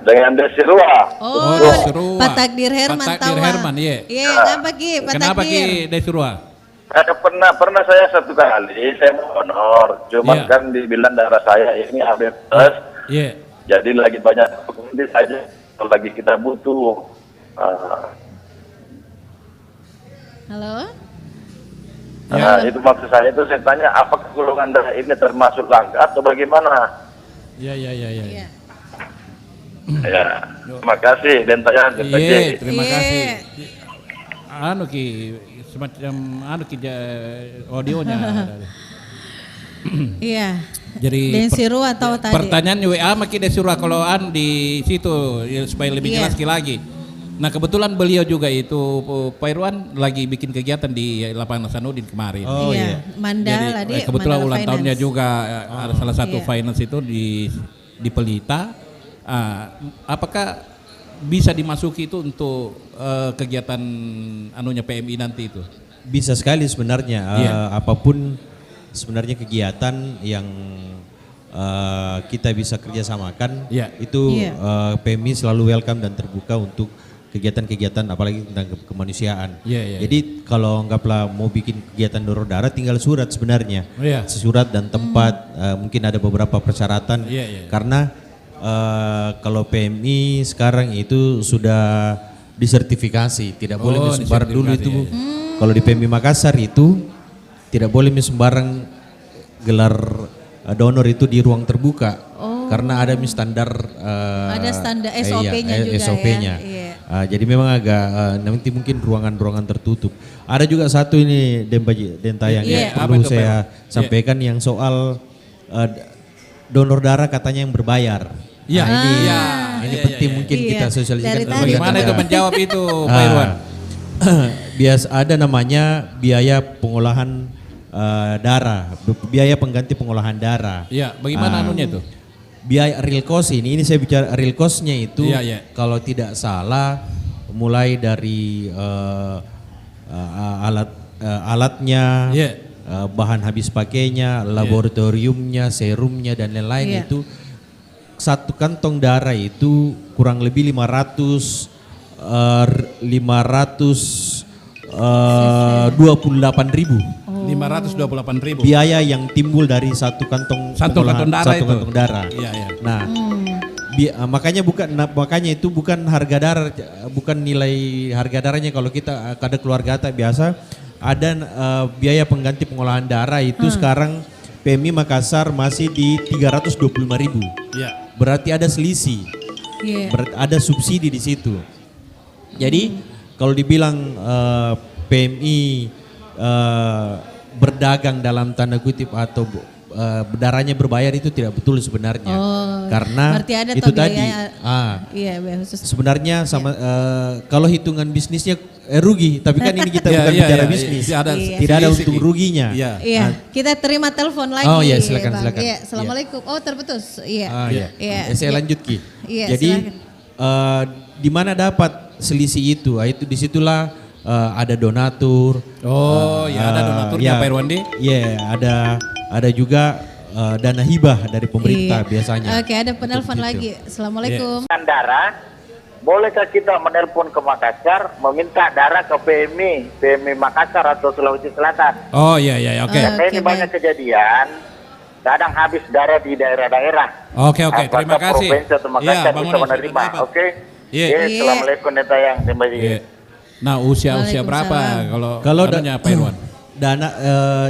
Dengan Desirua. Desirua. Pak Takdir Herman tahu. Kenapa Ki? Kenapa Ki Desirua? Pernah saya satu kali saya mau honor, cuma kan dibilang darah saya ini AB+. Jadi lagi banyak pengundi saja, kalau lagi kita butuh. Halo? Itu maksud saya itu saya tanya apakah golongan darah ini termasuk langka atau bagaimana? Iya. Ya, terima kasih Dentaya. Terima kasih. Semacam audionya. Iya. Jadi Desirua atau tadi? Pertanyaan WA Maki Desirua kalau di situ supaya lebih jelas lagi. Nah kebetulan beliau juga itu Pak Irwan lagi bikin kegiatan di lapangan Hasanuddin kemarin. Mandala. Jadi kebetulan ulang tahunnya juga ada salah satu finance itu di Pelita. Apakah bisa dimasuki itu untuk kegiatan PMI nanti itu? Bisa sekali sebenarnya. Apapun sebenarnya kegiatan yang kita bisa kerjasamakan itu PMI selalu welcome dan terbuka untuk kegiatan-kegiatan apalagi tentang kemanusiaan. Jadi kalau anggaplah mau bikin kegiatan donor darah tinggal surat sebenarnya. Surat dan tempat, mungkin ada beberapa persyaratan karena kalau PMI sekarang itu sudah disertifikasi, tidak boleh sembarang dulu itu. Kalau di PMI Makassar itu tidak boleh sembarang gelar donor itu di ruang terbuka karena ada standar ada standar SOP-nya juga SOP-nya. Jadi memang agak nanti mungkin ruangan-ruangan tertutup. Ada juga satu ini Dentayang yang perlu saya sampaikan yang soal donor darah katanya yang berbayar. Ini penting mungkin kita sosialisasikan. Bagaimana itu menjawab itu Pak Irwan? Biasa ada namanya biaya pengolahan darah, biaya pengganti pengolahan darah. Bagaimana anunya itu? Biaya real cost ini saya bicara real cost-nya itu kalau tidak salah mulai dari alatnya, bahan habis pakainya, laboratoriumnya, serumnya dan lain-lain itu satu kantong darah itu kurang lebih 500 528.000. 528.000. Biaya yang timbul dari satu kantong darah. Iya, iya. Nah, makanya itu bukan harga darah, bukan nilai harga darahnya. Kalau kita ada keluarga biasa ada biaya pengganti pengolahan darah itu sekarang PMI Makassar masih di 325.000. Iya. Berarti ada selisih. Berarti ada subsidi di situ. Jadi kalau dibilang PMI berdagang dalam tanda kutip atau darahnya berbayar itu tidak betul sebenarnya. Karena ada itu tadi sebenarnya sama kalau hitungan bisnisnya rugi, tapi kan ini kita bukan bicara bisnis. Tidak ada untung ruginya. Kita terima telepon lagi. Oh iya, silakan. Iya, assalamualaikum. Oh, terputus. Iya. Saya lanjut Ki. Jadi di mana dapat selisih itu? Itu disitulah ada donatur. Ada donaturnya Pak Irwandi. Iya, ada juga dana hibah dari pemerintah biasanya. Oke, ada penelpon lagi. Assalamualaikum. Darah, bolehkah kita menelpon ke Makassar meminta darah ke PMI Makassar atau Sulawesi Selatan? Oh iya, oke. Karena ini banyak kejadian, kadang habis darah di daerah-daerah. Oke, terima kasih. Provinsi atau Makassar bisa menerima. Oke. Assalamualaikum Netayang. Nah, usia berapa kalau dananya Pak Irwan? Dana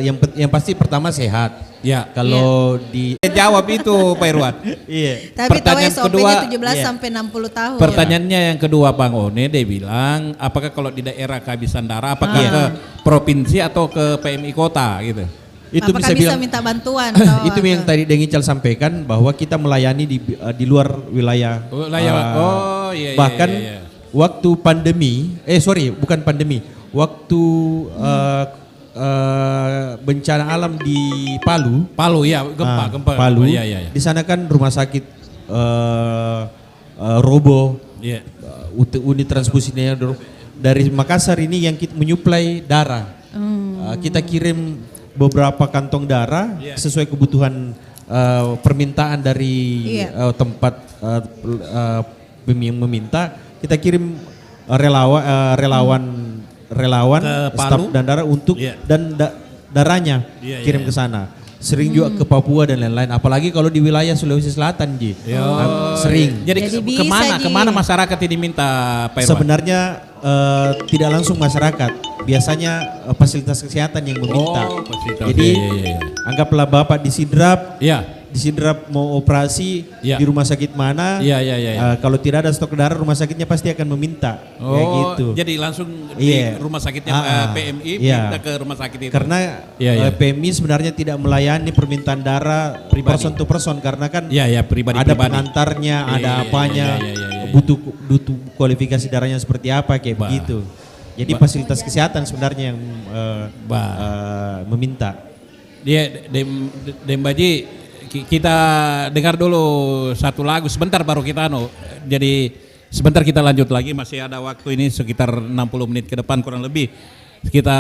yang pasti pertama sehat. Ya. Kalau jawab itu Pak Irwan. Iya. Tapi pertanyaan kedua 17 sampai 60 tahun. Pertanyaannya yang kedua Bang One dia bilang, apakah kalau di daerah kehabisan darah apakah ke provinsi atau ke PMI kota gitu? Itu apakah bisa minta bantuan? Itu yang tadi Deng Ical sampaikan bahwa kita melayani di luar wilayah. Bahkan waktu pandemi, bukan pandemi, waktu bencana alam di Palu ya, gempa. Palu, di sana kan rumah sakit roboh, unit transfusinya dari Makassar ini yang kita menyuplai darah. Kita kirim beberapa kantong darah sesuai kebutuhan permintaan dari tempat yang meminta. Kita kirim relawan staf dan darah untuk dan darahnya kirim ke sana. Sering juga ke Papua dan lain-lain. Apalagi kalau di wilayah Sulawesi Selatan, Ji. Sering. Jadi kemana masyarakat ini minta Pak Irwan? Sebenarnya tidak langsung masyarakat. Biasanya fasilitas kesehatan yang meminta. Jadi anggaplah Bapak disidrap. Disidrap mau operasi di rumah sakit mana? Kalau tidak ada stok darah, rumah sakitnya pasti akan meminta. Kayak gitu. Jadi langsung di rumah sakitnya PMI minta ke rumah sakit itu. Karena PMI sebenarnya tidak melayani permintaan darah person to person karena kan ada pengantarnya, ada apanya, butuh kualifikasi darahnya seperti apa kayak begitu. Jadi fasilitas kesehatan sebenarnya yang meminta. Dembaji, kita dengar dulu satu lagu sebentar baru kita jadi sebentar kita lanjut lagi, masih ada waktu ini sekitar 60 menit ke depan kurang lebih. Kita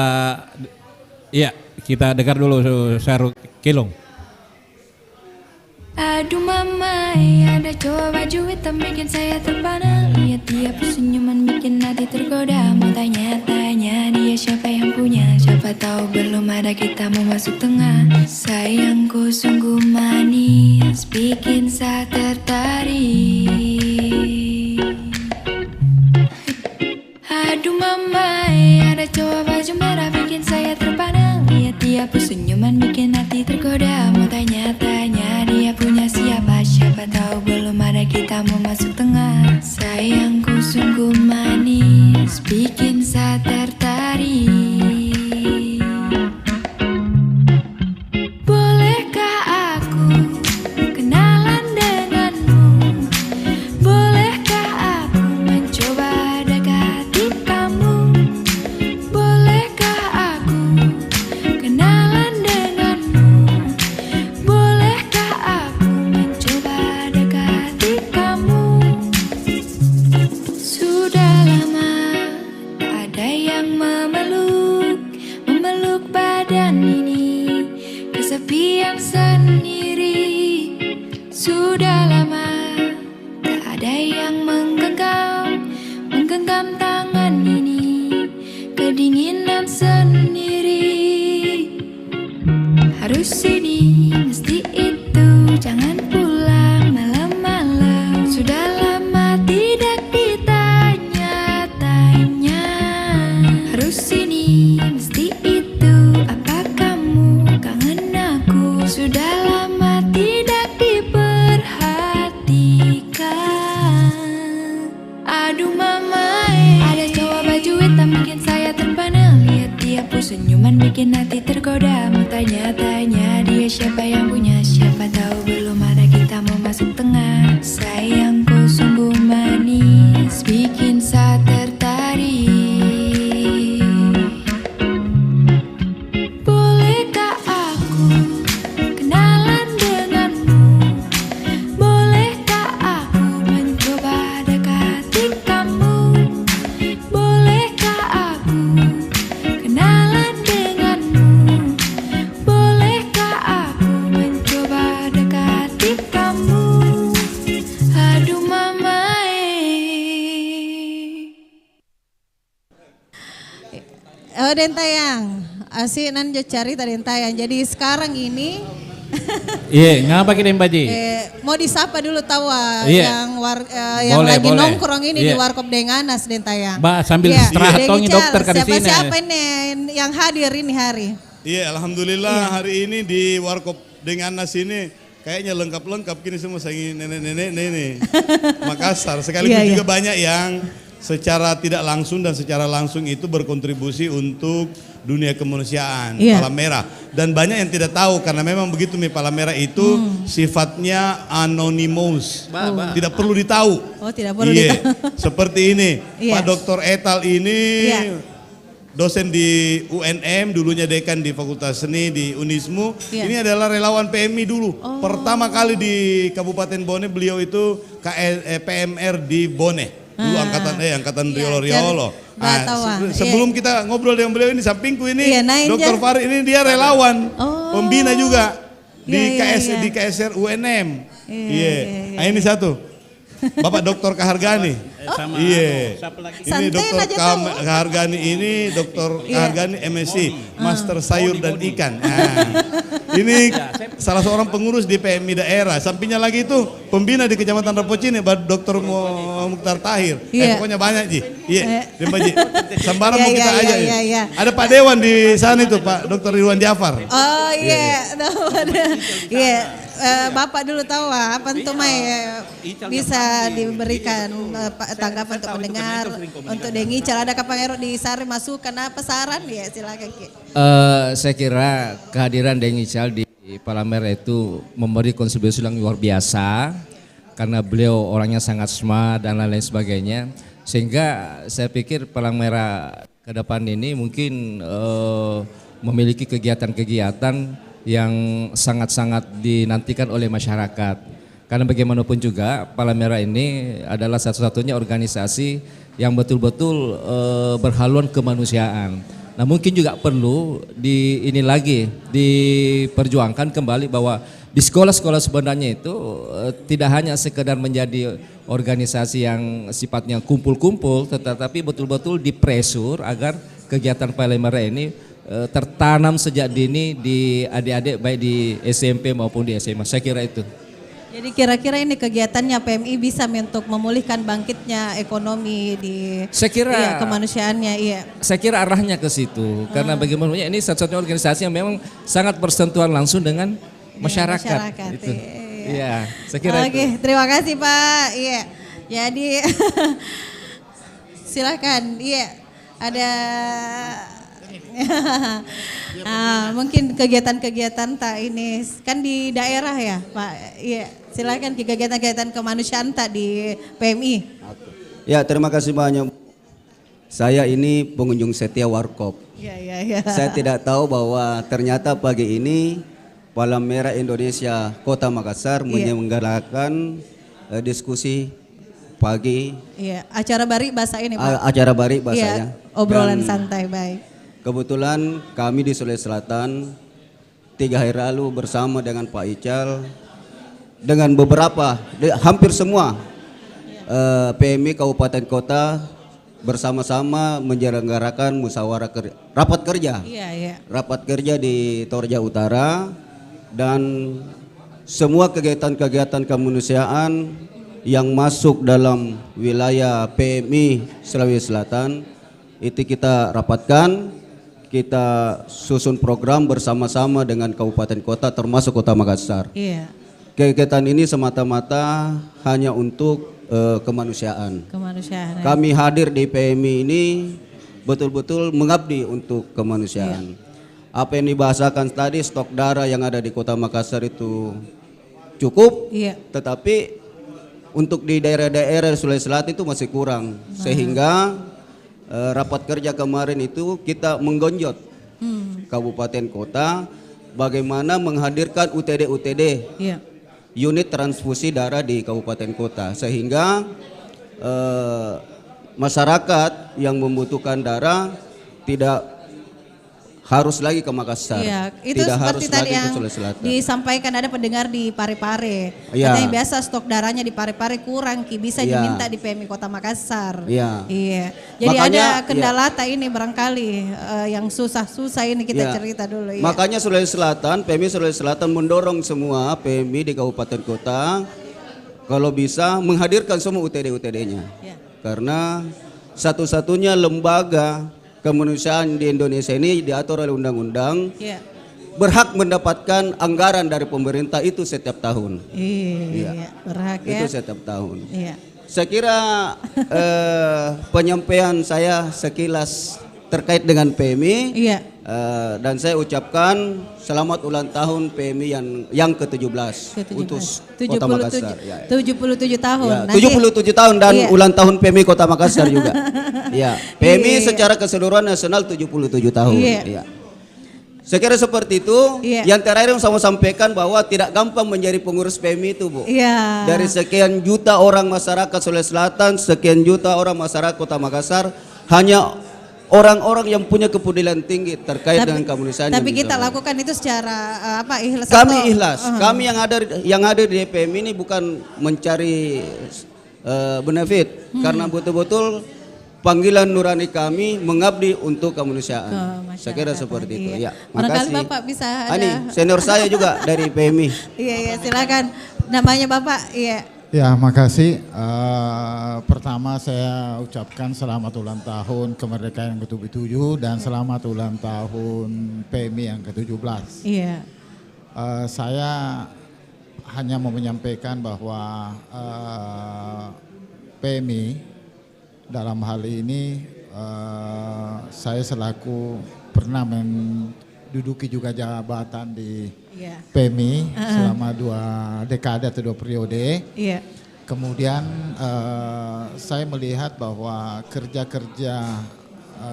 dengar dulu Syahrul Kilung. Aduh mama, ada cowok baju hitam bikin saya terpana. Lihat dia senyuman bikin hati tergoda. Mau tanya-tanya dia siapa yang punya. Siapa tahu belum ada kita mau masuk tengah. Sayangku sungguh manis, bikin saya tertarik. Aduh mama, ada cowok baju merah bikin saya terpana. Lihat dia senyuman bikin hati tergoda. Mau tanya-tanya dia punya siapa. Siapa tahu belum ada kita mau masuk tengah. Sayangku sungguh manis, bikin saya tertarik. Bolehkah aku kenalan denganmu? Bolehkah aku mencoba dekati kamu? Boleh Dentayang. Asik nan cari tadi Dentayang. Jadi sekarang ini iya, ngapa kita Baji? Mau disapa dulu tahu yang lagi nongkrong ini di Warkop Denganas Dentayang. Mbak sambil strategi dokter kan di sini. Siapa ini yang hadir ini hari? Iya, alhamdulillah hari ini di Warkop Denganas ini kayaknya lengkap-lengkap gini semua saya nenek Makassar. Sekaligus juga banyak yang secara tidak langsung dan secara langsung itu berkontribusi untuk dunia kemanusiaan Palamera. Dan banyak yang tidak tahu karena memang begitu Palamera itu sifatnya anonymous, tidak perlu ditahu. Oh, tidak perlu ditahu. Seperti ini, Pak Dr. Etal ini dosen di UNM, dulunya dekan di Fakultas Seni di Unismu. Ini adalah relawan PMI dulu. Pertama kali di Kabupaten Bone beliau itu PMR di Bone. Dulu angkatan Riolo. Sebelum kita ngobrol dengan beliau ini sampingku ini Dr. Farid ini dia relawan, pembina juga di KSR UNM. Iya. Ini satu. Bapak Dr. Kahargani. Iya. Ini Dr. Kahargani ini Dr. Kahargani MSc, Master Sayur dan Ikan. Ini salah seorang pengurus di PMI daerah. Sampingnya lagi itu pembina di Kecamatan Rapocini, Dr. Mukhtar Tahir. Pokoknya banyak Ji. Iya, Ji. Sambaran mau kita aja. Ada Pak Dewan di sana itu, Pak Dr. Ridwan Jafar. Oh iya. Iya. Bapak dulu tahu apa itu bisa diberikan tanggapan untuk mendengar untuk Dengical ada Kapangero di Sari masukan apa saran ya silakan Ki. Saya kira kehadiran Dengical di Palamera itu memberi kontribusi yang luar biasa karena beliau orangnya sangat smart dan lain-lain sebagainya sehingga saya pikir Palamera ke depan ini mungkin memiliki kegiatan-kegiatan yang sangat-sangat dinantikan oleh masyarakat. Karena bagaimanapun juga Palamera ini adalah satu-satunya organisasi yang betul-betul berhaluan kemanusiaan. Nah mungkin juga perlu diperjuangkan kembali bahwa di sekolah-sekolah sebenarnya itu tidak hanya sekedar menjadi organisasi yang sifatnya kumpul-kumpul, tetapi betul-betul dipresur agar kegiatan Palamera ini tertanam sejak dini di adik-adik baik di SMP maupun di SMA. Saya kira itu. Jadi kira-kira ini kegiatannya PMI bisa untuk memulihkan bangkitnya ekonomi di kemanusiaannya. Saya kira arahnya ke situ karena bagaimanapun ini satu-satunya organisasi yang memang sangat bersentuhan langsung dengan masyarakat. Itu. Iya, saya kira itu. Oke, terima kasih Pak. Iya. Jadi silakan. Iya. Ada mungkin kegiatan-kegiatan tak ini kan di daerah ya Pak. Iya, silakan kegiatan-kegiatan kemanusiaan tak di PMI. Ya, terima kasih banyak. Saya ini pengunjung setia Warkop. Ya. Saya tidak tahu bahwa ternyata pagi ini Palamera Indonesia Kota Makassar menyelenggarakan diskusi pagi. Iya, acara bari bahasa ini Pak. Acara bari bahasanya. Obrolan santai baik. Kebetulan kami di Sulawesi Selatan 3 hari lalu bersama dengan Pak Ical dengan beberapa hampir semua PMI Kabupaten Kota bersama-sama menyelenggarakan musyawarah rapat kerja. Rapat kerja di Toraja Utara dan semua kegiatan-kegiatan kemanusiaan yang masuk dalam wilayah PMI Sulawesi Selatan itu kita rapatkan. Kita susun program bersama-sama dengan kabupaten kota termasuk Kota Makassar. Kegiatan ini semata-mata hanya untuk kemanusiaan. Kami hadir di PMI ini betul-betul mengabdi untuk kemanusiaan. Apa yang dibahasakan tadi stok darah yang ada di Kota Makassar itu cukup, tetapi untuk di daerah-daerah Sulawesi Selatan itu masih kurang. Sehingga rapat kerja kemarin itu kita menggonjot kabupaten kota bagaimana menghadirkan UTD unit transfusi darah di kabupaten kota sehingga masyarakat yang membutuhkan darah tidak harus lagi ke Makassar. Iya, itu tidak seperti harus tadi lagi yang ke Sulawesi Selatan. disampaikan ada pendengar di Parepare. Iya. Katanya biasa stok darahnya di Parepare kurang, bisa diminta di PMI Kota Makassar. Iya. Iya. Jadi ada kendala ini barangkali yang susah-susah ini kita cerita dulu. Ya. Makanya Sulawesi Selatan, PMI Sulawesi Selatan mendorong semua PMI di kabupaten kota kalau bisa menghadirkan semua UTD-UTD-nya. Ya. Karena satu-satunya lembaga kemanusiaan di Indonesia ini diatur oleh undang-undang berhak mendapatkan anggaran dari pemerintah itu setiap tahun. Iya, berhak itu setiap tahun. Iya. Saya kira penyampaian saya sekilas terkait dengan PMI. Iya. Dan saya ucapkan selamat ulang tahun PMI yang ke-17 untuk Kota Makassar. 77 tahun. Ya, 77 tahun dan ulang tahun PMI Kota Makassar juga. Ya, PMI secara keseluruhan nasional 77 tahun. Ya. Saya kira seperti itu. Yang terakhir yang saya mau sampaikan bahwa tidak gampang menjadi pengurus PMI itu, Bu. Dari sekian juta orang masyarakat Sulawesi Selatan, sekian juta orang masyarakat Kota Makassar, hanya orang-orang yang punya kepedulian tinggi terkait dengan kemanusiaan. Tapi kita lakukan itu secara ikhlas. Kami ikhlas. Kami yang ada di DPM ini bukan mencari benefit, karena betul-betul panggilan nurani kami mengabdi untuk kemanusiaan. Saya kira seperti itu. Ya, makasih. Bapak bisa ada. Ani, senior saya juga dari PMI. Iya, silakan. Namanya Bapak, Ya, makasih. Pertama saya ucapkan selamat ulang tahun kemerdekaan yang ke-77 dan selamat ulang tahun PMI yang ke-17. Iya. Saya hanya mau menyampaikan bahwa PMI dalam hal ini saya selaku pernah menduduki juga jabatan di PMI selama 2 dekade atau 2 periode. Kemudian saya melihat bahwa kerja-kerja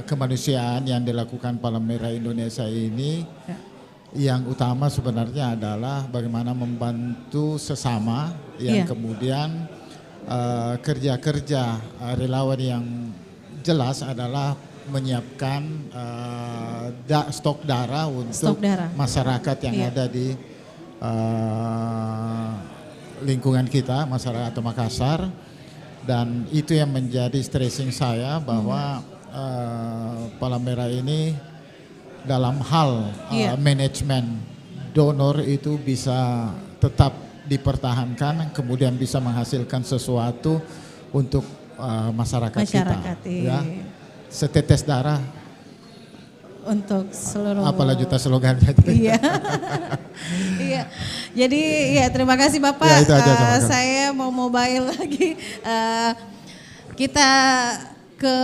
kemanusiaan yang dilakukan Palang Merah Indonesia ini yang utama sebenarnya adalah bagaimana membantu sesama, yang kemudian kerja-kerja relawan yang jelas adalah menyiapkan stok darah untuk masyarakat yang ada di lingkungan kita, masyarakat atau Makassar, dan itu yang menjadi stressing saya bahwa Palang Merah ini dalam hal manajemen donor itu bisa tetap dipertahankan, kemudian bisa menghasilkan sesuatu untuk masyarakat kita. Ya. Setetes darah untuk seluruh. Apalah juta slogannya. Iya. Iya. Jadi terima kasih Bapak. Ya, itu aja, saya mau mobile lagi. Kita ke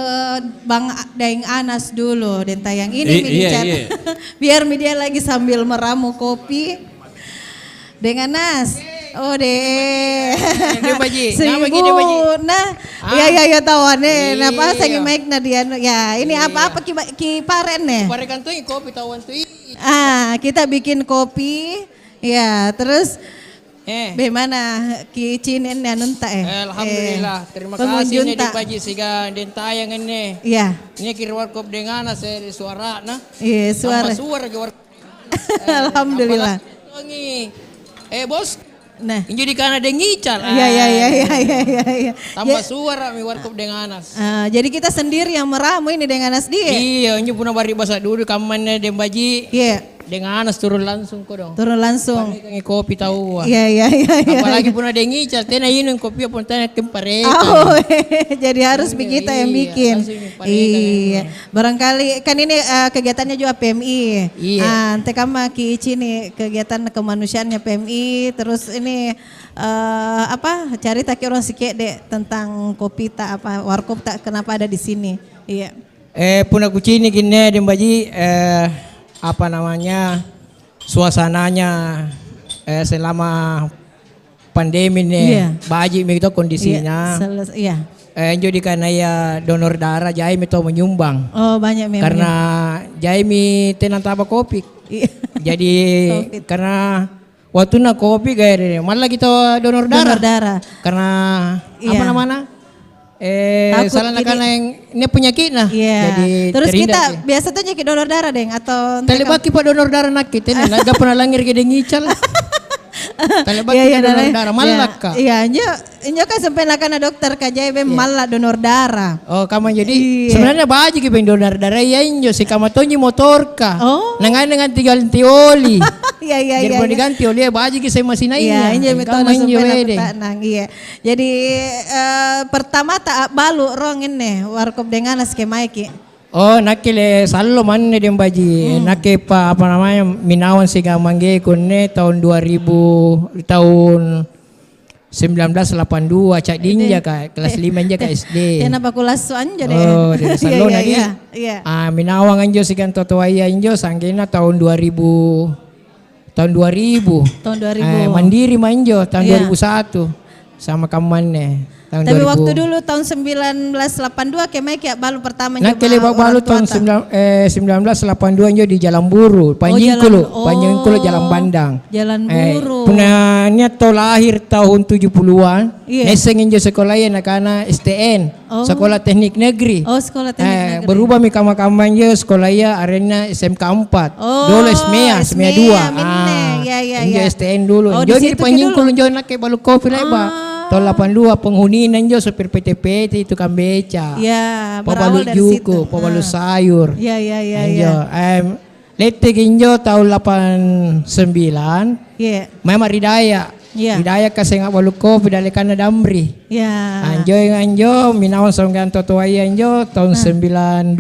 Bang Daeng Anas dulu dan tayang ini biar media lagi sambil meramu kopi. Daeng Anas. Oh deh. Nah, ya tahu nih. Napa saya mic dia. Ya, ini apa kiparen nih. Parekan tuh kopi tawan tuh. Kita bikin kopi. Ya, terus bagaimana Ki Cinin nunta Alhamdulillah. Terima kasih nih di Paji siga den tayang ini. Iya. Ini kirwar kop dengan saya suara nah. Iya, suara. Suara Alhamdulillah. Bos. Nah, jadi karena ada ngical. Iya. Tambah suara mi warkop dengan Anas. Jadi kita sendiri yang meramu ini dengan Anas dia. Iya, ini punah bari bahasa dulu kamannya Dembaji. Iya. Dengan Anas turun langsung kok dong. Turun langsung. Pakai kopi tahu. Iya. Apalagi punah ada ngical, tena ini kopi pun tena kempare. Oh, jadi harus kita yang bikin. Iya. Barangkali kan ini kegiatannya juga PMI. Iya. Ante kama Ki Cini kegiatan kemanusiaannya PMI, terus ini cari tak orang sikit deh tentang kopi tak warkop tak kenapa ada di sini. Iya. Punah kucini gini Dembaji suasananya selama pandemi nih baji begitu kondisinya. Iya. Jadi karena ya donor darah Jaimi itu menyumbang. Oh banyak memang. Karena Jaimi tenan taba kopi. Jadi karena waktu na kopi gaya malah kita donor darah. Donor darah. Karena apa namanya? salah karena yang ini penyakit nah. Jadi terus kita biasa tuh nyakit donor darah deng atau baki pak donor darah nakit ini enggak pernah langir ke dengical. Baki donor darah malak kak. Iya, inyo kan sampai nakana dokter KJB malak donor darah. Oh, kamu jadi sebenarnya baji ke donor darah ya inyo si kamu tonyi motor ka. Dengan ganti oli. Iya. Jadi kalau diganti oli baji ke saya masih naik. Iya, inyo metode sampai nang iya. Jadi pertama tak balu rong ini warkop dengan skema iki. Oh, nakile salo manne dem baji. Nake apa namanya minawan si gamangge kunne tahun 2000 tahun 1982 cak dinja ka kelas 5 aja ka SD. Kenapa kelas anja deh? Oh, dari salo nadi. Iya. Minawang anjo si kan totoaya anjo sanggena tahun 2000. Tahun 2000. Mandiri manjo tahun 2001 sama kamanne. Tapi 2000. Waktu dulu tahun 1982 kemek ya balu pertama nah kele balu tahun 1982 nyo di Jalan Buru, Panjingkulo Jalan Bandang. Jalan Buru. Punanya to lahir tahun 70-an. Neseng nyo sekolah ya nakana STN. Sekolah Teknik Negeri. Oh, Sekolah Teknik Negeri. Berubah mi kamar-kamar nyo sekolah ya arena SMK 4. Dulu SMEA 2. Nyo STN dulu. Nyo di Panjingkulo nyo nak balu kopi leba. Tahun 82 penghunian jo sopir PT-PT itu kan beca. Ya, berawal dari situ. Pabalu sayur. Iya. Letek injo tahun 89. Iya. Memang Ridaya. Ridaya kasih ngak balu kopi dari kana damri. Iya. Anjo minawan songgan totoaya anjo tahun 92.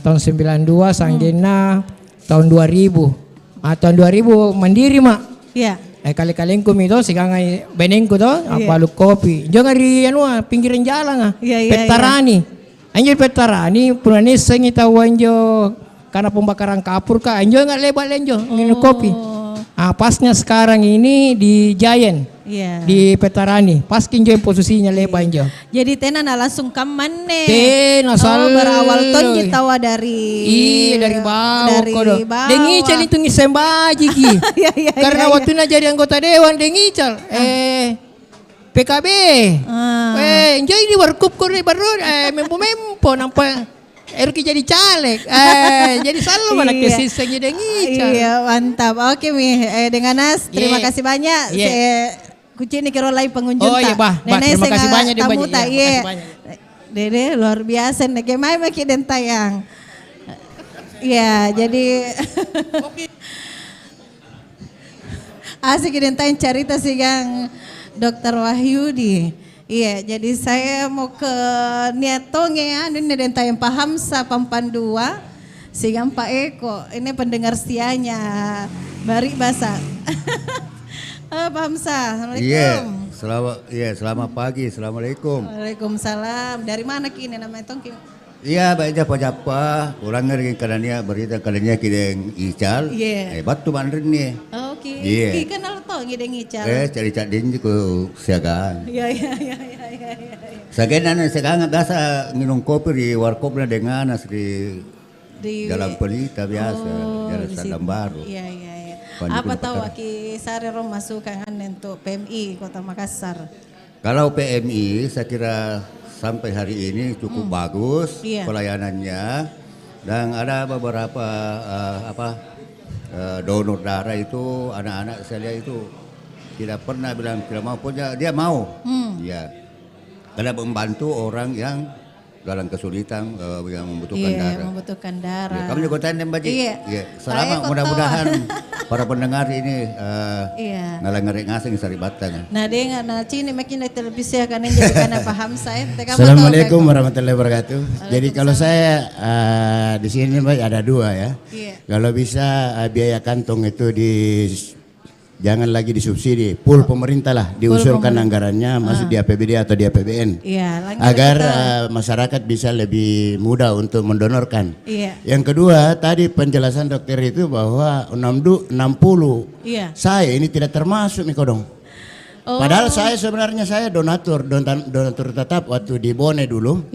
Tahun 92 sanggena tahun 2000. Tahun 2000 mandiri mak. Iya. Kali-kali ko mito sigang ay benengko to palu kopi. Jo ngari pinggiran jalan Petarani. Anjo Petarani punane sengi tawan jo karena pembakaran kapur ka anjo enggak lebat lenjo minum kopi. Pasnya sekarang ini di Giant. Di Petarani. Pas kinjo yang posisinya lebat anjo. Jadi tenan langsung kamane. Tena berawal ton tawa dari dari bawah. Dengi cel itu ngisembaji ki. Karena waktu na jadi anggota dewan dengi cel. PKB. Enjoy di warkup ko baru mempo nampak Erki jadi caleg, jadi selalu mana kesisnya dengi cel. Iya mantap. Oke Mi, dengan Nas terima kasih banyak. Kuci ini kira lain pengunjung. Oh iya bah, terima kasih banyak tamu tak Dede luar biasa nih kemai maki dan tayang. Iya jadi asik dan tayang cerita sih yang Dr. Wahyudi. Iya jadi saya mau ke Niatong ya ini dan tayang paham sa pampan 2 sehingga Pak Eko ini pendengar setianya Bari Basa. Pak Hamsa, Assalamualaikum. Selamat pagi, Assalamualaikum. Waalaikumsalam. Dari mana kini namanya Tongki? Iya, baik japa-japa. Orang ngeri kadania berita kadania kideng ical. Batu bandrin nih. Oke. Kenal to ngideng ical. Cari-cari dinji ku siagaan. Iya. Sagenan sekarang gasa minum kopi di warkopnya dengan di Jalan Pelita biasa, Jalan Sadam Baru. Iya. Apa tahu Aki Sari Rom masukan untuk PMI Kota Makassar? Kalau PMI saya kira sampai hari ini cukup bagus pelayanannya dan ada beberapa donor darah itu anak-anak saya lihat itu tidak pernah bilang tidak mau punya dia mau karena membantu orang yang dalam kesulitan yang membutuhkan darah. Kami juga tanya Mbak Ji. Selama mudah-mudahan para pendengar ini ngalang-ngaring ngasing sari batang. Nah dia cini makin di televisi akan jadi karena paham saya. Assalamualaikum warahmatullahi wabarakatuh. Jadi kalau saya di sini Mbak ada 2 ya. Kalau bisa biaya kantong itu jangan lagi disubsidi, full pemerintah lah diusulkan anggarannya masuk di APBD atau di APBN agar masyarakat bisa lebih mudah untuk mendonorkan. Yang kedua tadi penjelasan dokter itu bahwa 60 saya ini tidak termasuk Mikodong. Padahal saya sebenarnya donatur tetap waktu di Bone dulu.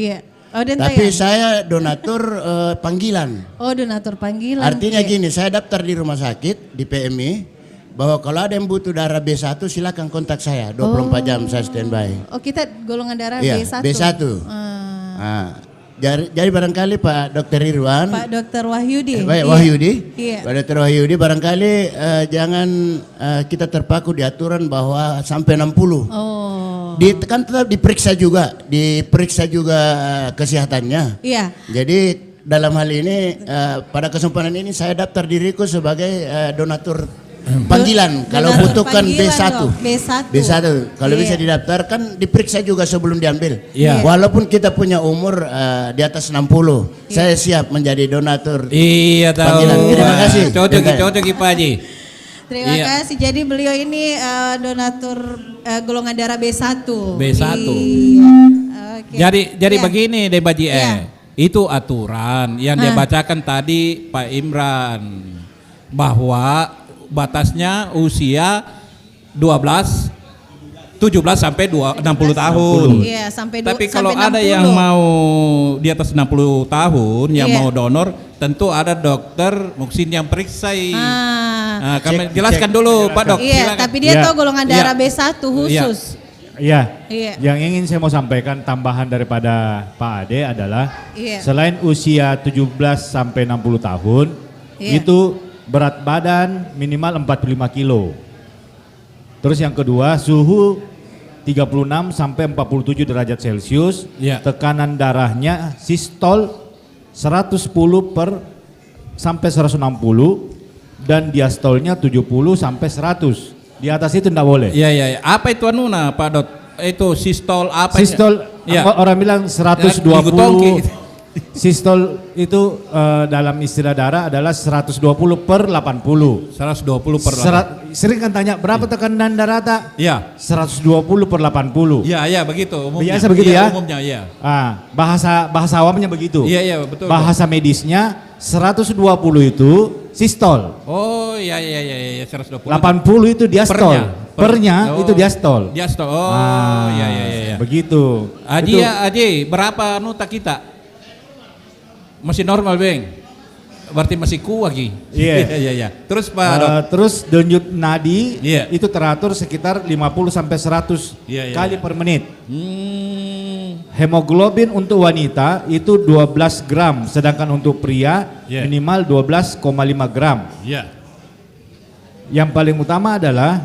Tapi saya donatur panggilan. Donatur panggilan. Artinya gini, saya daftar di rumah sakit di PMI. bahwa kalau ada yang butuh darah B1 silakan kontak saya, 24 jam saya standby. Oh, kita golongan darah iya, B1. B1. Nah, jadi barangkali Pak Dr. Irwan, Pak Dr. Wahyudi. Wahyudi. Iya. Pak Dr. Wahyudi barangkali jangan kita terpaku di aturan bahwa sampai 60. Oh. Kan tetap diperiksa juga kesehatannya. Iya. Jadi dalam hal ini pada kesempatan ini saya daftar diriku sebagai donatur panggilan kalau butuhkan B1. B1 kalau bisa didaftarkan, dipperiksa juga sebelum diambil. Walaupun kita punya umur di atas 60, saya siap menjadi donatur panggilan. Terima kasih. Cocok Pak Haji. Terima kasih. Jadi beliau ini donatur golongan darah B1. B1. Jadi begini deh Baji itu aturan yang dia bacakan tadi Pak Imran, bahwa batasnya usia 17 sampai 60 tahun. Iya, sampai Tapi sampai kalau ada 60. yang mau di atas 60 tahun yang mau donor, tentu ada dokter muksin yang periksa. Nah, kami jelaskan dulu Pak Dok. Iya, tapi dia tahu golongan darah B1 khusus. Iya. Yang ingin saya mau sampaikan tambahan daripada Pak Ade adalah selain usia 17 sampai 60 tahun, itu berat badan minimal 45 kilo. Terus yang kedua, suhu 36 sampai 47 derajat Celcius, tekanan darahnya sistol 110 per sampai 160 dan diastolnya 70 sampai 100. Di atas itu enggak boleh. Iya. Apa itu anuna Pak Dot? Itu sistol apa? Sistol orang bilang 120. Sistol itu dalam istilah darah adalah 120 per 80. 120 per 80. Sering kan tanya berapa tekanan darah tak? Iya. 120 per 80. Iya begitu umumnya. Biasa begitu ya? Umumnya Bahasa awamnya begitu. Iya betul. Bahasa medisnya 120 itu sistol. Oh iya 120. 80 itu diastol. Pernya itu diastol. Diastol. Oh iya. Begitu. Aji berapa nuta kita? Masih normal, Bang. Berarti masih kuat lagi. Iya. Terus Pak Dok. Terus denyut nadi itu teratur sekitar 50 sampai 100 kali per menit. Hemoglobin untuk wanita itu 12 gram, sedangkan untuk pria minimal 12,5 gram. Yang paling utama adalah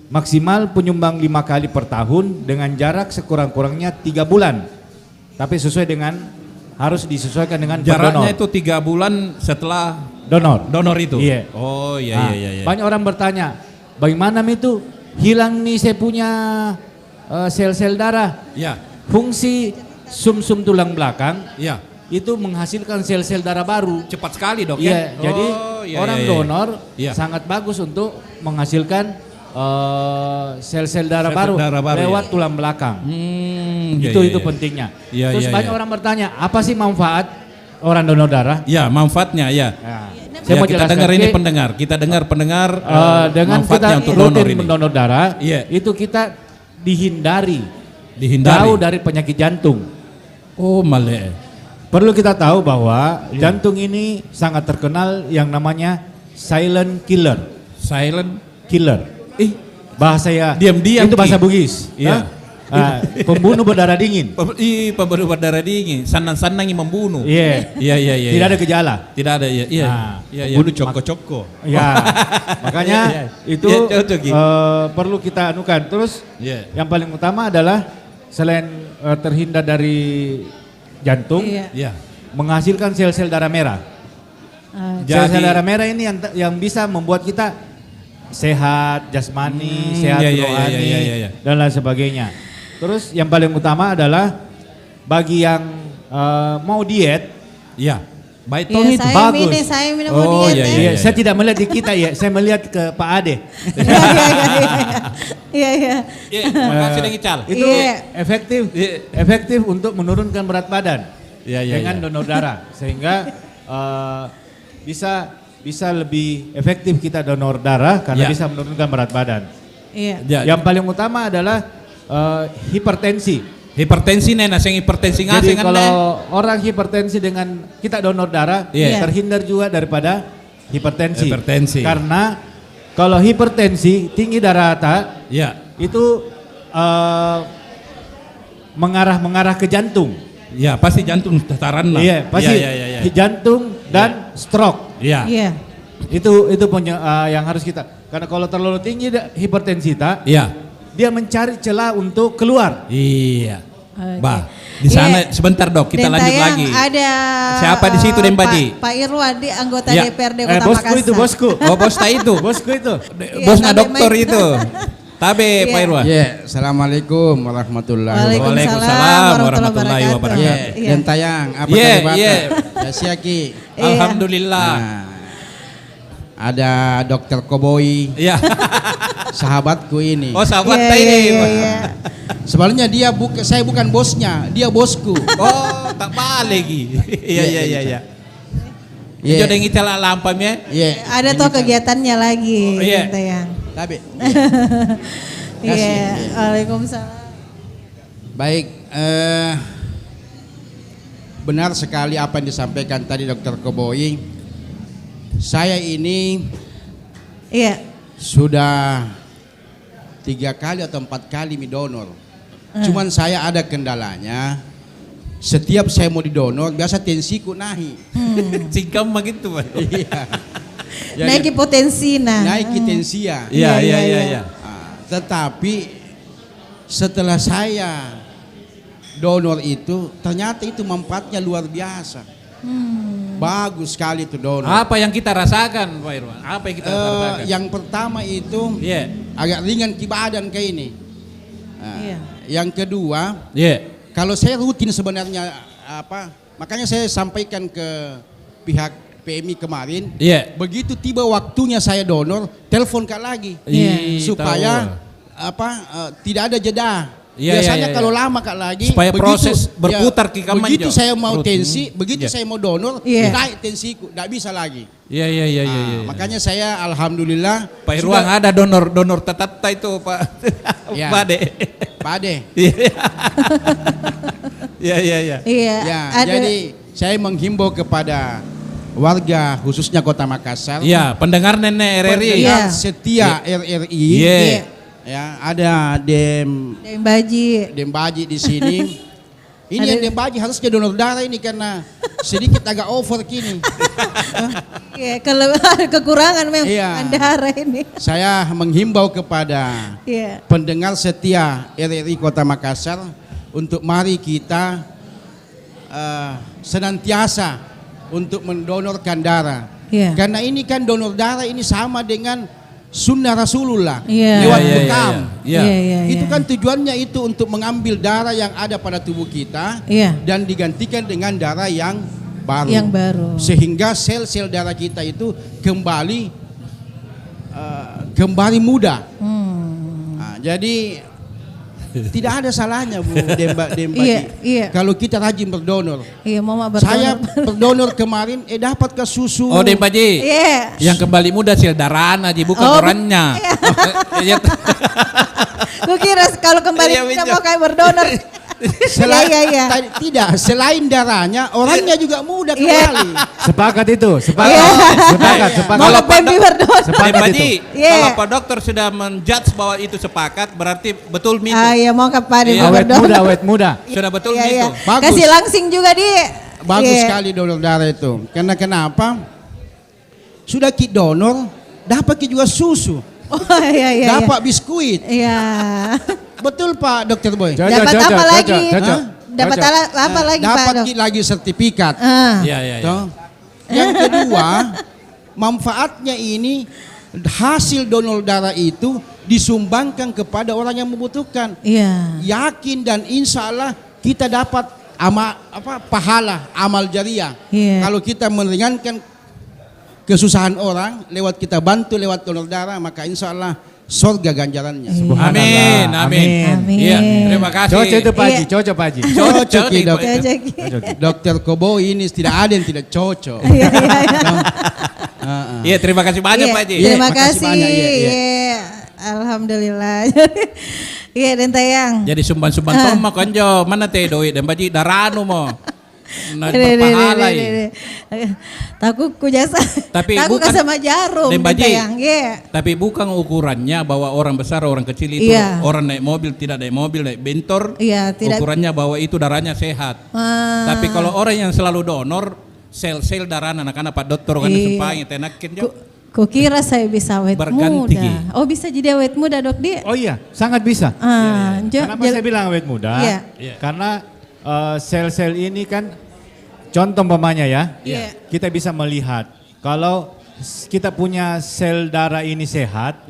maksimal penyumbang 5 kali per tahun dengan jarak sekurang-kurangnya 3 bulan. Tapi sesuai dengan harus disesuaikan dengan jaraknya itu 3 bulan setelah donor itu. Iya. Oh iya. Banyak orang bertanya, bagaimana itu hilang nih saya punya sel-sel darah. Iya. Fungsi sumsum tulang belakang iya itu menghasilkan sel-sel darah baru. Cepat sekali Dok ya. Jadi orang donor sangat bagus untuk menghasilkan sel-sel darah baru lewat tulang belakang. Itu pentingnya. Terus banyak orang bertanya, apa sih manfaat orang donor darah? Ya, manfaatnya saya mau kita dengar ini pendengar. Kita dengar pendengar dengan kita rutin mendonor darah, itu kita dihindari jauh dari penyakit jantung. Oh, malah. Perlu kita tahu bahwa jantung ini sangat terkenal yang namanya silent killer. Silent killer. Bahasa diam-diam itu bahasa Bugis. Iya. Pembunuh berdarah dingin. Pembunuh berdarah dingin. Sanang-sanang yang membunuh. Iya. Tidak ada gejala. Tidak ada Pembunuh coko-coko. Ya. Makanya itu perlu kita anukan. Terus yang paling utama adalah selain terhindar dari jantung, menghasilkan sel-sel darah merah. Sel-sel darah merah ini yang bisa membuat kita sehat jasmani, sehat rohani, dan lain sebagainya. Terus yang paling utama adalah bagi yang mau diet, Baiton itu bagus. Saya minum diet. Saya tidak melihat di kita saya melihat ke Pak Ade. Iya. Makasih Deng Ical. Itu efektif untuk menurunkan berat badan dengan donor darah, sehingga bisa lebih efektif kita donor darah karena bisa menurunkan berat badan. Yang paling utama adalah hipertensi. Hipertensi hipertensi Jadi kalau orang hipertensi dengan kita donor darah terhindar juga daripada hipertensi. Karena Kalau hipertensi, tinggi darah ya. Itu mengarah ke jantung. Ya, pasti jantung tataran lah. Iya, pasti jantung dan stroke. Iya. Iya. Itu yang harus kita. Karena kalau terlalu tinggi hipertensi dia mencari celah untuk keluar. Iya. Bah, di sana sebentar Dok, kita lanjut lagi. Ada siapa di situ Dembaji? Pak Irwadi, anggota DPRD Kota Makassar. Bosku itu, bosku. Oh, bosnya itu. Bosku itu. Bosnya dokter itu. Tabe Pak Irwan. Assalamualaikum warahmatullahi wabarakatuh. Waalaikumsalam warahmatullahi wabarakatuh. Dan tayang apa kabar? Ya siaki. Alhamdulillah. Ada Dokter Koboi. Iya. Sahabatku ini. Oh, sahabat ini. Sebenarnya saya bukan bosnya, dia bosku. Oh, tak balik lagi. Iya. Jadi yang kita lampamnya. Ada toh kegiatannya lagi. Yang Tabe. Iya. Waalaikumsalam. Baik. Benar sekali apa yang disampaikan tadi Dokter Koboi. Saya ini sudah 3 kali atau 4 kali midonor. Cuman saya ada kendalanya. Setiap saya mau didonor, biasa tensiku naik. Singkam begitu, Pak. Iya. Naik potensi Naik tensi ya. Iya. Tetapi setelah saya donor itu, ternyata itu manfaatnya luar biasa. Bagus sekali itu donor. Apa yang kita rasakan, Pak Irwan? Apa yang kita rasakan? Yang pertama itu agak ringan di badan kayak ini. Yang kedua, kalau saya rutin sebenarnya makanya saya sampaikan ke pihak PMI kemarin. Begitu tiba waktunya saya donor, telepon Kak lagi supaya tidak ada jeda. Biasanya kalau lama Kak lagi, supaya proses berputar begitu saya mau tensi, begitu saya mau donor, naik tensiku, tidak bisa lagi. Iya. Makanya saya alhamdulillah. Pak Irwan ada donor tetap itu Pak. Pade. Iya. Jadi saya menghimbau kepada warga khususnya Kota Makassar. Iya, pendengar nenek RRI. Pendengar setia RRI. Ya, ada Dembaji di sini. Ini yang Dembaji harusnya donor darah ini karena sedikit agak over kini. Kalau ada kekurangan memang darah ini. Saya menghimbau kepada pendengar setia RRI Kota Makassar untuk mari kita senantiasa untuk mendonorkan darah. Karena ini kan donor darah ini sama dengan sunnah Rasulullah lewat bekam. Itu kan tujuannya itu untuk mengambil darah yang ada pada tubuh kita dan digantikan dengan darah yang baru. Sehingga sel-sel darah kita itu kembali muda. Jadi tidak ada salahnya Bu Dembaji. Kalau kita rajin berdonor. Saya berdonor kemarin dapat ke susu. Oh Dembaji. Yang kembali muda sel darah aja bukan orangnya. Gue kira kalau kembali muda mau kayak berdonor. Tidak, selain darahnya, orangnya juga muda kembali. Sepakat itu, sepakat. Kalau Pak dokter sudah menjudge bahwa itu sepakat, berarti betul Mito. Mau ke Pak awet muda. Sudah betul Mito. Kasih langsing juga Bagus sekali donor darah itu. Karena kenapa? Sudah kit donor, dapat juga susu. Dapat biskuit. Betul Pak Dokter Boy. Dapat apa lagi? Dapat apa lagi Pak? Dapat lagi sertifikat. Yang kedua, manfaatnya ini hasil donor darah itu disumbangkan kepada orang yang membutuhkan. Yakin dan insya Allah kita dapat pahala amal jariah. Kalau kita meringankan kesusahan orang lewat kita bantu lewat donor darah, maka insya Allah surga ganjarannya. Amin. Terima kasih. Cocok Pak Haji. Cocok Dokter Koboi ini tidak ada yang tidak cocok. Iya, terima kasih banyak Pak Haji. Terima kasih. Alhamdulillah. Iya dan tayang. Jadi sumban-sumban tomak konjo mana teh doi dan baji daranu mo. berpahala. Takut ku jasa. Tapi takut bukan sama jarum. Tapi bukan ukurannya bahwa orang besar orang kecil itu orang naik mobil tidak naik mobil naik bentor. Ukurannya bahwa itu darahnya sehat. Tapi kalau orang yang selalu donor sel-sel darah anak-anak Pak Dokter kan sempang tenakin jo. Kukira saya bisa awet berganti. Muda. Oh bisa jadi awet muda dok dia? Oh iya, sangat bisa. Kenapa saya bilang awet muda? Karena sel-sel ini kan contoh umpamanya kita bisa melihat kalau kita punya sel darah ini sehat,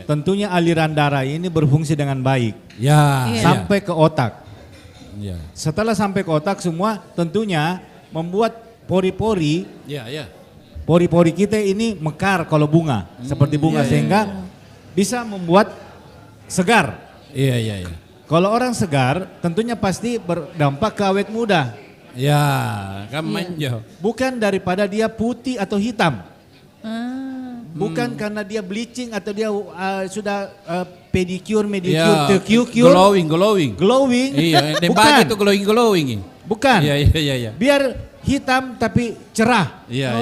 tentunya aliran darah ini berfungsi dengan baik sampai ke otak. Setelah sampai ke otak semua tentunya membuat pori-pori pori-pori kita ini mekar kalau bunga, seperti bunga sehingga bisa membuat segar. Iya. Kalau orang segar tentunya pasti berdampak ke awet muda. Ya, kan manjo. Bukan daripada dia putih atau hitam. Bukan karena dia bleaching atau dia sudah pedicure, manicure, tercure. Glowing. Iya, bukan itu glowing. Bukan. Iya. Biar hitam tapi cerah. Iya.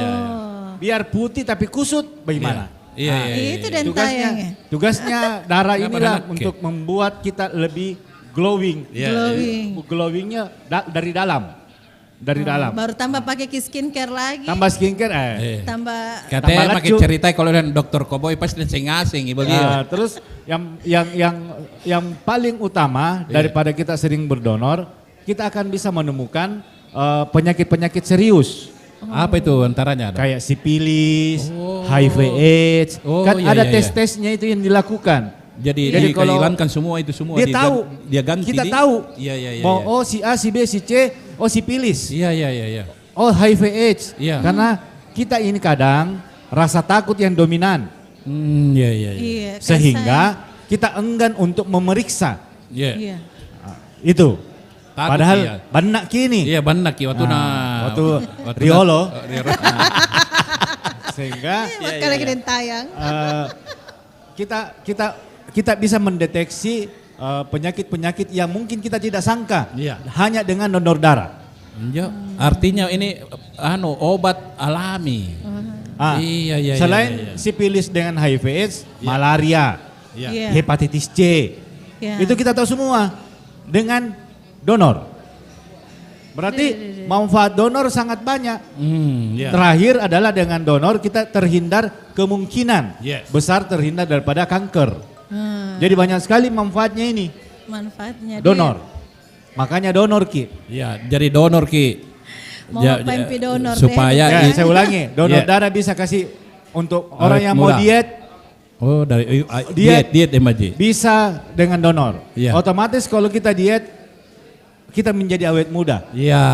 Biar putih tapi kusut, bagaimana? Iya. Itu dan tayangnya. Tugasnya darah inilah untuk membuat kita lebih glowing. Glowingnya dari dalam. Baru tambah pakai skincare lagi. Tambah skincare. Tambah. Katanya pakai cerita kalau dan Dokter Koboy pasti ngasing ibu dia. Terus yang paling utama daripada kita sering berdonor, kita akan bisa menemukan penyakit-penyakit serius. Apa itu antaranya? Kayak sipilis, HIV/AIDS, kan ada tes-tesnya itu yang dilakukan. Jadi kalau hilangkan semua itu semua. Dia tahu, dia ganti. Kita tahu. Iya. Oh si A, si B, si C, oh sipilis. Iya. Oh HIV/AIDS. Karena kita ini kadang rasa takut yang dominan. Iya. Sehingga kita enggan untuk memeriksa. Iya. Itu. Takut, padahal banyak kini. Iya banyak waktu waktu Riolo. Sehingga kalau kita tayang. Kita bisa mendeteksi penyakit-penyakit yang mungkin kita tidak sangka hanya dengan donor darah. Artinya ini obat alami. Iya. Selain sipilis dengan HIV/AIDS, malaria, hepatitis C, itu kita tahu semua dengan donor. Berarti manfaat donor sangat banyak. Terakhir adalah dengan donor kita terhindar kemungkinan besar terhindar daripada kanker. Jadi banyak sekali manfaatnya ini. Manfaatnya donor. Makanya donor Ki. Ya, jadi donor Ki. Donor supaya saya ulangi, donor darah bisa kasih untuk orang yang mau diet. Oh, dari diet Maji. Bisa dengan donor. Otomatis kalau kita diet kita menjadi awet muda. Iya.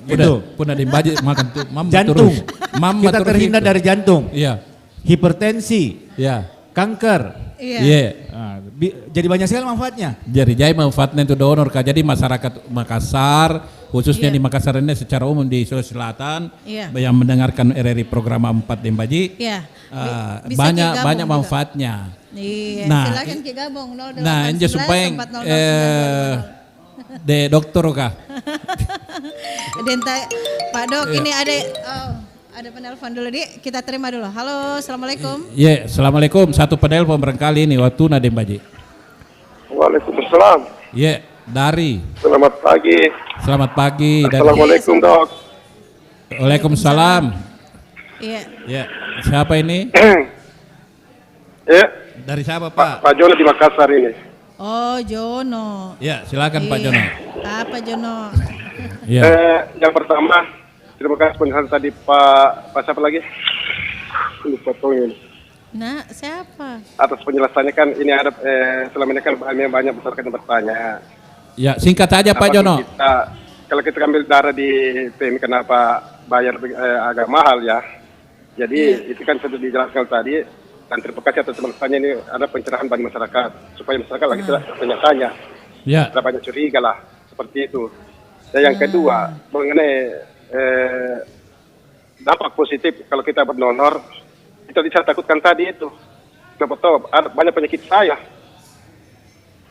Itu. Pun ada baji makan tuh jantung. Kita terhindar dari jantung. Iya. Hipertensi. Iya. Kanker. Iya. Jadi banyak sekali manfaatnya. Jadi manfaatnya itu donor Kak. Jadi masyarakat Makassar, khususnya di Makassar ini secara umum di Sulawesi Selatan yang mendengarkan RRI program 4 Dembaji. Banyak manfaatnya. Iya, silakan Ki gabung 0811 ini supaya de dokter kah? Pak Dok, ini ada penelpon dulu kita terima dulu. Halo, assalamualaikum. Iya, assalamualaikum. Satu penelpon barangkali ini waktu Nadem Baji. Waalaikumsalam. Iya, dari. Selamat pagi. Selamat pagi. Assalamualaikum Dok. Waalaikumsalam. Iya. Siapa ini? Ya. Dari siapa Pak? Pak Jono di Makassar ini. Oh Jono. Ya silakan Pak Jono. Apa Jono? Ya. Yang pertama terima kasih penjelasan tadi Pak siapa lagi? Lupa tuh ini. Nah siapa? Atas penjelasannya kan ini ada selama ini kan banyak masyarakat yang bertanya. Ya singkat saja Pak Jono. Kalau kita ambil darah di PMI kenapa bayar agak mahal ya? Jadi itu kan sudah dijelaskan tadi. Dan terima kasih atas penjelasannya ini ada pencerahan bagi masyarakat supaya masyarakat lagi tidak bertanya-tanya, tidak banyak curiga lah seperti itu. Dan yang kedua mengenai dampak positif kalau kita berdonor itu saya takutkan tadi itu, betul ada banyak penyakit saya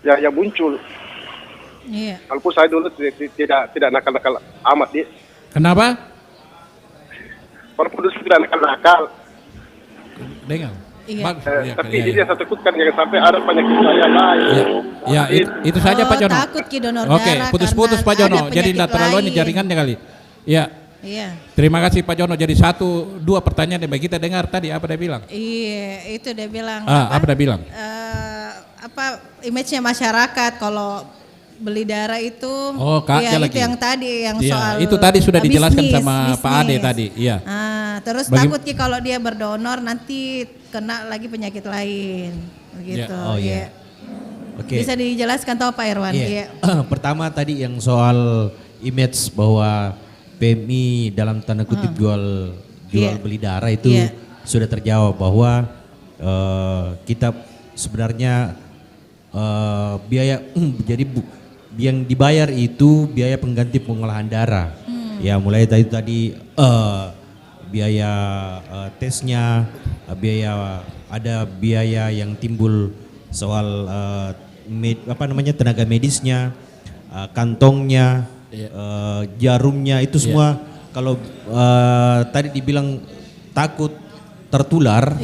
yang muncul Iya. Walaupun saya dulu tidak nakal-nakal amat, Di. Kenapa? Walaupun dulu tidak nakal-nakal. Dengar. Iya. Tapi ini saya takutkan jangan sampai ada penyakit saya lain. Ya, itu saja Pak Jono. Takut ki donor darah. Oke, putus-putus Pak Jono. Jadi tidak terlalu ini jaringannya kali. Ya. Iya. Terima kasih Pak Jono. Jadi 1-2 pertanyaan yang kita dengar tadi apa dia bilang? Iya, itu dia bilang. Apa dia bilang? Image-nya masyarakat kalau beli darah itu, Kak, ya lagi. Itu yang tadi yang soal itu tadi sudah dijelaskan bisnis, sama Pak Ade tadi, iya. Terus takut ki kalau dia berdonor nanti kena lagi penyakit lain, begitu. Iya. Oke. Bisa dijelaskan toh Pak Irwan? Iya. Pertama tadi yang soal image bahwa PMI dalam tanda kutip jual beli darah itu sudah terjawab bahwa kita sebenarnya biaya jadi yang dibayar itu biaya pengganti pengolahan darah. Ya mulai tadi biaya tesnya, ada biaya yang timbul soal tenaga medisnya, kantongnya, jarumnya itu semua. Kalau tadi dibilang takut tertular,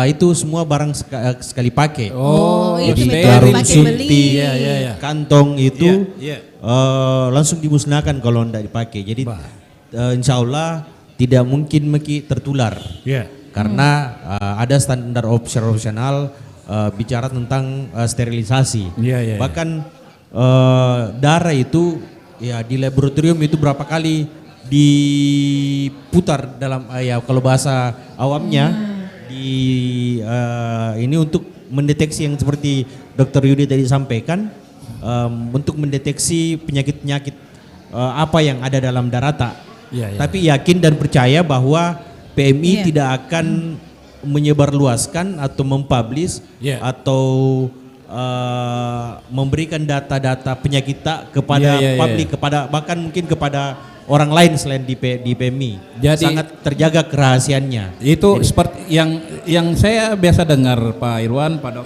itu semua barang sekali pakai. Jadi jarum suntik, kantong itu langsung dimusnahkan kalau tidak dipakai. Jadi insya Allah tidak mungkin tertular. Karena ada standar operasional bicara tentang sterilisasi. Bahkan darah itu di laboratorium itu berapa kali diputar dalam kalau bahasa awamnya ini untuk mendeteksi yang seperti Dr. Yudi tadi sampaikan, untuk mendeteksi penyakit-penyakit apa yang ada dalam darata. Tapi yakin dan percaya bahwa PMI tidak akan menyebarluaskan atau mempublish atau memberikan data-data penyakit kepada publik, kepada bahkan mungkin kepada orang lain selain di PMI. Jadi sangat terjaga kerahasiaannya. Itu seperti yang saya biasa dengar Pak Irwan, Pak Dok,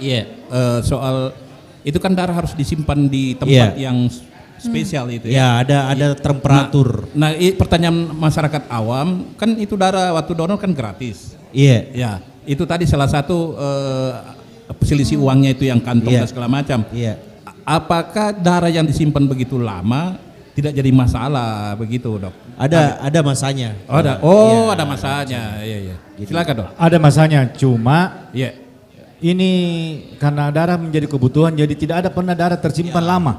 soal itu kan darah harus disimpan di tempat yang spesial itu ya. Ada temperatur. Nah, pertanyaan masyarakat awam kan itu darah waktu donor kan gratis. Ya, itu tadi salah satu selisih uangnya itu yang kantong dan segala macam. Apakah darah yang disimpan begitu lama tidak jadi masalah begitu, Dok? Ada masanya. Ada masanya. Iya. Silakan, Dok. Ada masanya, cuma ini karena darah menjadi kebutuhan, jadi tidak ada pernah darah tersimpan lama.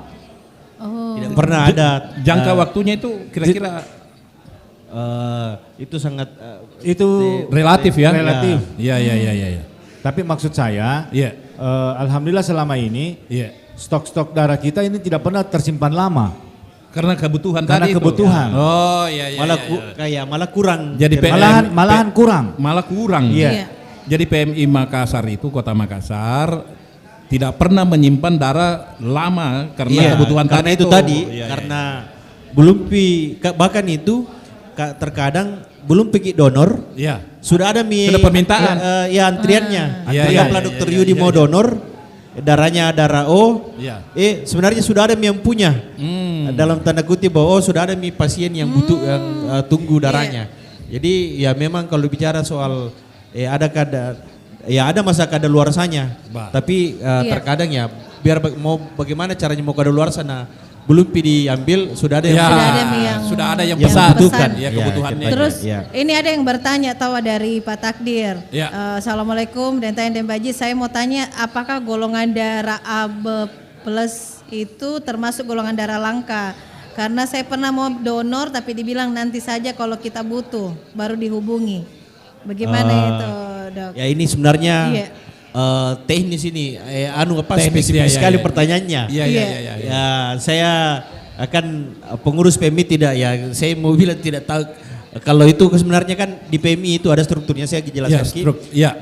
Tidak pernah ada. Jangka waktunya itu kira-kira itu sangat itu relatif ya. Relatif. Iya. Tapi maksud saya, alhamdulillah selama ini stok-stok darah kita ini tidak pernah tersimpan lama. Karena kebutuhan Karena tadi kebutuhan. Itu. Oh iya. Malah kurang. Jadi malahan kurang. Malah kurang. Iya. Jadi PMI Makassar itu Kota Makassar tidak pernah menyimpan darah lama karena kebutuhan karena itu tadi. Karena belum bahkan itu terkadang belum pergi donor. Sudah ada permintaan. Antriannya. Antriannya Dr. Yudi mau donor. Darahnya darah O, sebenarnya sudah ada yang punya dalam tanda kutip bahwa sudah ada pasien yang butuh yang tunggu darahnya. Jadi ya memang kalau bicara soal ada masa kadaluarsanya, tapi terkadang biar mau bagaimana caranya mau kadaluarsa belum diambil sudah ada yang yang pesan kebutuhannya. Terus ini ada yang bertanya dari Pak Takdir. Assalamualaikum dan Baji, saya mau tanya apakah golongan darah AB plus itu termasuk golongan darah langka? Karena saya pernah mau donor tapi dibilang nanti saja kalau kita butuh baru dihubungi. Bagaimana itu, Dok? Ya ini sebenarnya teknis ini, spesifik sekali pertanyaannya. Ya, saya akan pengurus PMI tidak saya mau bilang tidak tahu. Kalau itu sebenarnya kan di PMI itu ada strukturnya, saya jelaskan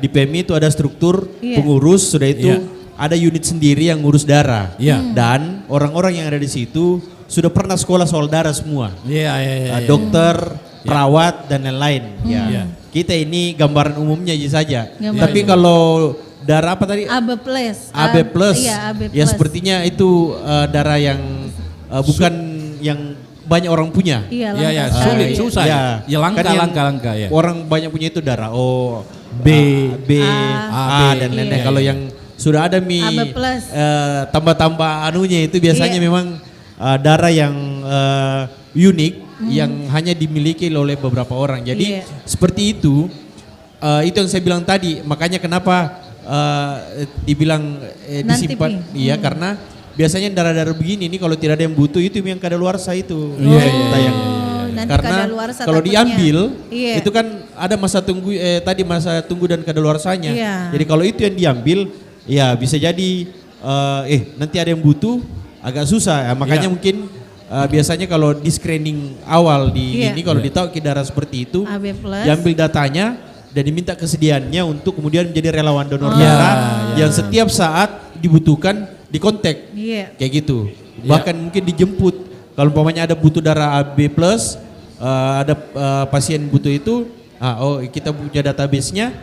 di PMI itu ada struktur pengurus, sudah itu ada unit sendiri yang ngurus darah. Dan orang-orang yang ada di situ sudah pernah sekolah soal darah semua. Dokter, perawat dan lain-lain. Kita ini gambaran umumnya saja. Tapi kalau darah apa tadi? AB plus. AB plus. Ya sepertinya itu darah yang bukan yang banyak orang punya. Iya, sulit, susah. Ya langka ya. Orang banyak punya itu darah O, B, A dan lain-lain. Kalau yang sudah ada tambah-tambah anunya itu biasanya memang darah yang unik yang hanya dimiliki oleh beberapa orang. Jadi seperti itu yang saya bilang tadi. Makanya kenapa dibilang disimpan? Iya, karena biasanya darah-darah begini ini kalau tidak ada yang butuh itu yang kadaluarsa itu. Karena kalau diambil itu kan ada masa tunggu masa tunggu dan kadaluarsanya. Jadi kalau itu yang diambil ya bisa jadi nanti ada yang butuh agak susah. Makanya mungkin biasanya kalau di screening awal ini kalau ditahu darah seperti itu diambil datanya dan diminta kesediaannya untuk kemudian menjadi relawan donor darah yang setiap saat dibutuhkan dikontak kayak gitu. Bahkan mungkin dijemput kalau umpamanya ada butuh darah AB+, ada pasien butuh itu, kita punya database-nya.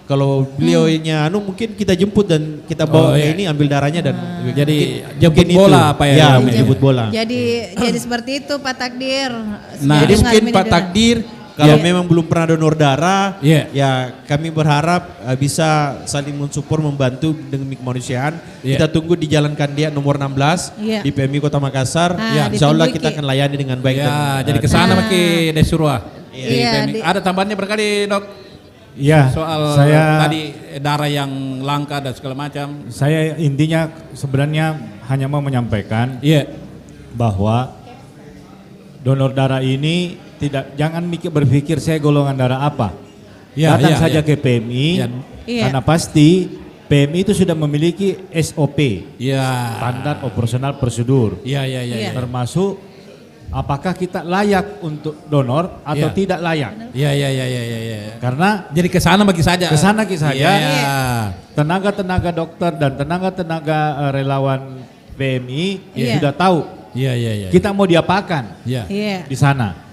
Kalau beliaunya mungkin kita jemput dan kita bawa ini ambil darahnya dan jadi jemput bola apa ya? Jemput bola. Jadi seperti itu Pak Takdir. Jadi mungkin Pak Takdir kalau memang belum pernah donor darah, ya kami berharap bisa saling mensupport, membantu dengan kemanusiaan. Kita tunggu di Jalan Kandia nomor 16 di PMI Kota Makassar. Insya Allah kita akan layani dengan baik. Jadi kesana Maki Desurwa. Ada tambahannya berkali Dok? Iya. Soal tadi darah yang langka dan segala macam. Saya intinya sebenarnya hanya mau menyampaikan bahwa donor darah ini jangan berpikir saya golongan darah apa. Datang saja ke PMI karena pasti PMI itu sudah memiliki SOP, standar operasional prosedur. Termasuk apakah kita layak untuk donor atau tidak layak. Karena jadi kesana bagi saja. Tenaga-tenaga dokter dan tenaga-tenaga relawan PMI sudah tahu. Kita mau diapakan di sana.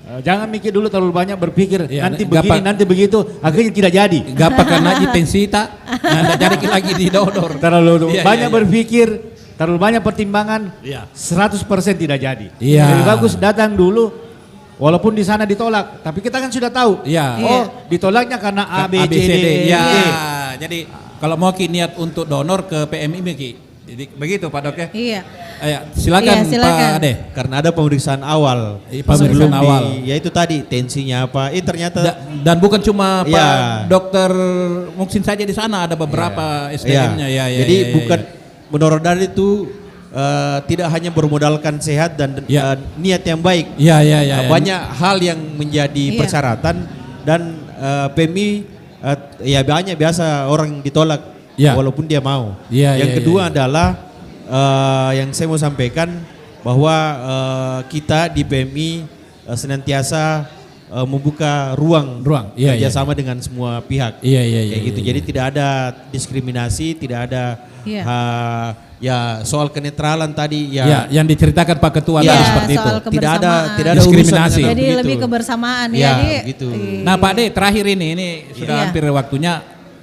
Jangan mikir dulu terlalu banyak berpikir nanti begini nanti begitu akhirnya tidak jadi. Gapa karena intensita anda jadi lagi di donor. Terlalu banyak berpikir, terlalu banyak pertimbangan, 100% tidak jadi. Lebih bagus datang dulu walaupun di sana ditolak, tapi kita kan sudah tahu. Ditolaknya karena A B C D. Jadi kalau mau niat untuk donor ke PMI Ki. Jadi begitu Pak Dok ya? Silakan Pak Ade. Karena ada pemeriksaan awal. Pemeriksaan awal. Ya itu tadi tensinya apa? Ternyata dan bukan cuma Pak Dokter Muksin saja di sana, ada beberapa SDM-nya. Jadi bukan donor darah itu tidak hanya bermodalkan sehat dan niat yang baik. Banyak hal yang menjadi persyaratan dan PMI banyak biasa orang ditolak. Walaupun dia mau. Yang kedua adalah yang saya mau sampaikan bahwa kita di PMI senantiasa membuka ruang kerjasama dengan semua pihak. Kayak gitu. Jadi tidak ada diskriminasi, tidak ada soal kenetralan tadi yang diceritakan Pak Ketua tadi seperti itu. Tidak ada diskriminasi. Jadi lebih kebersamaan gitu. Nah Pak De, terakhir ini sudah hampir waktunya.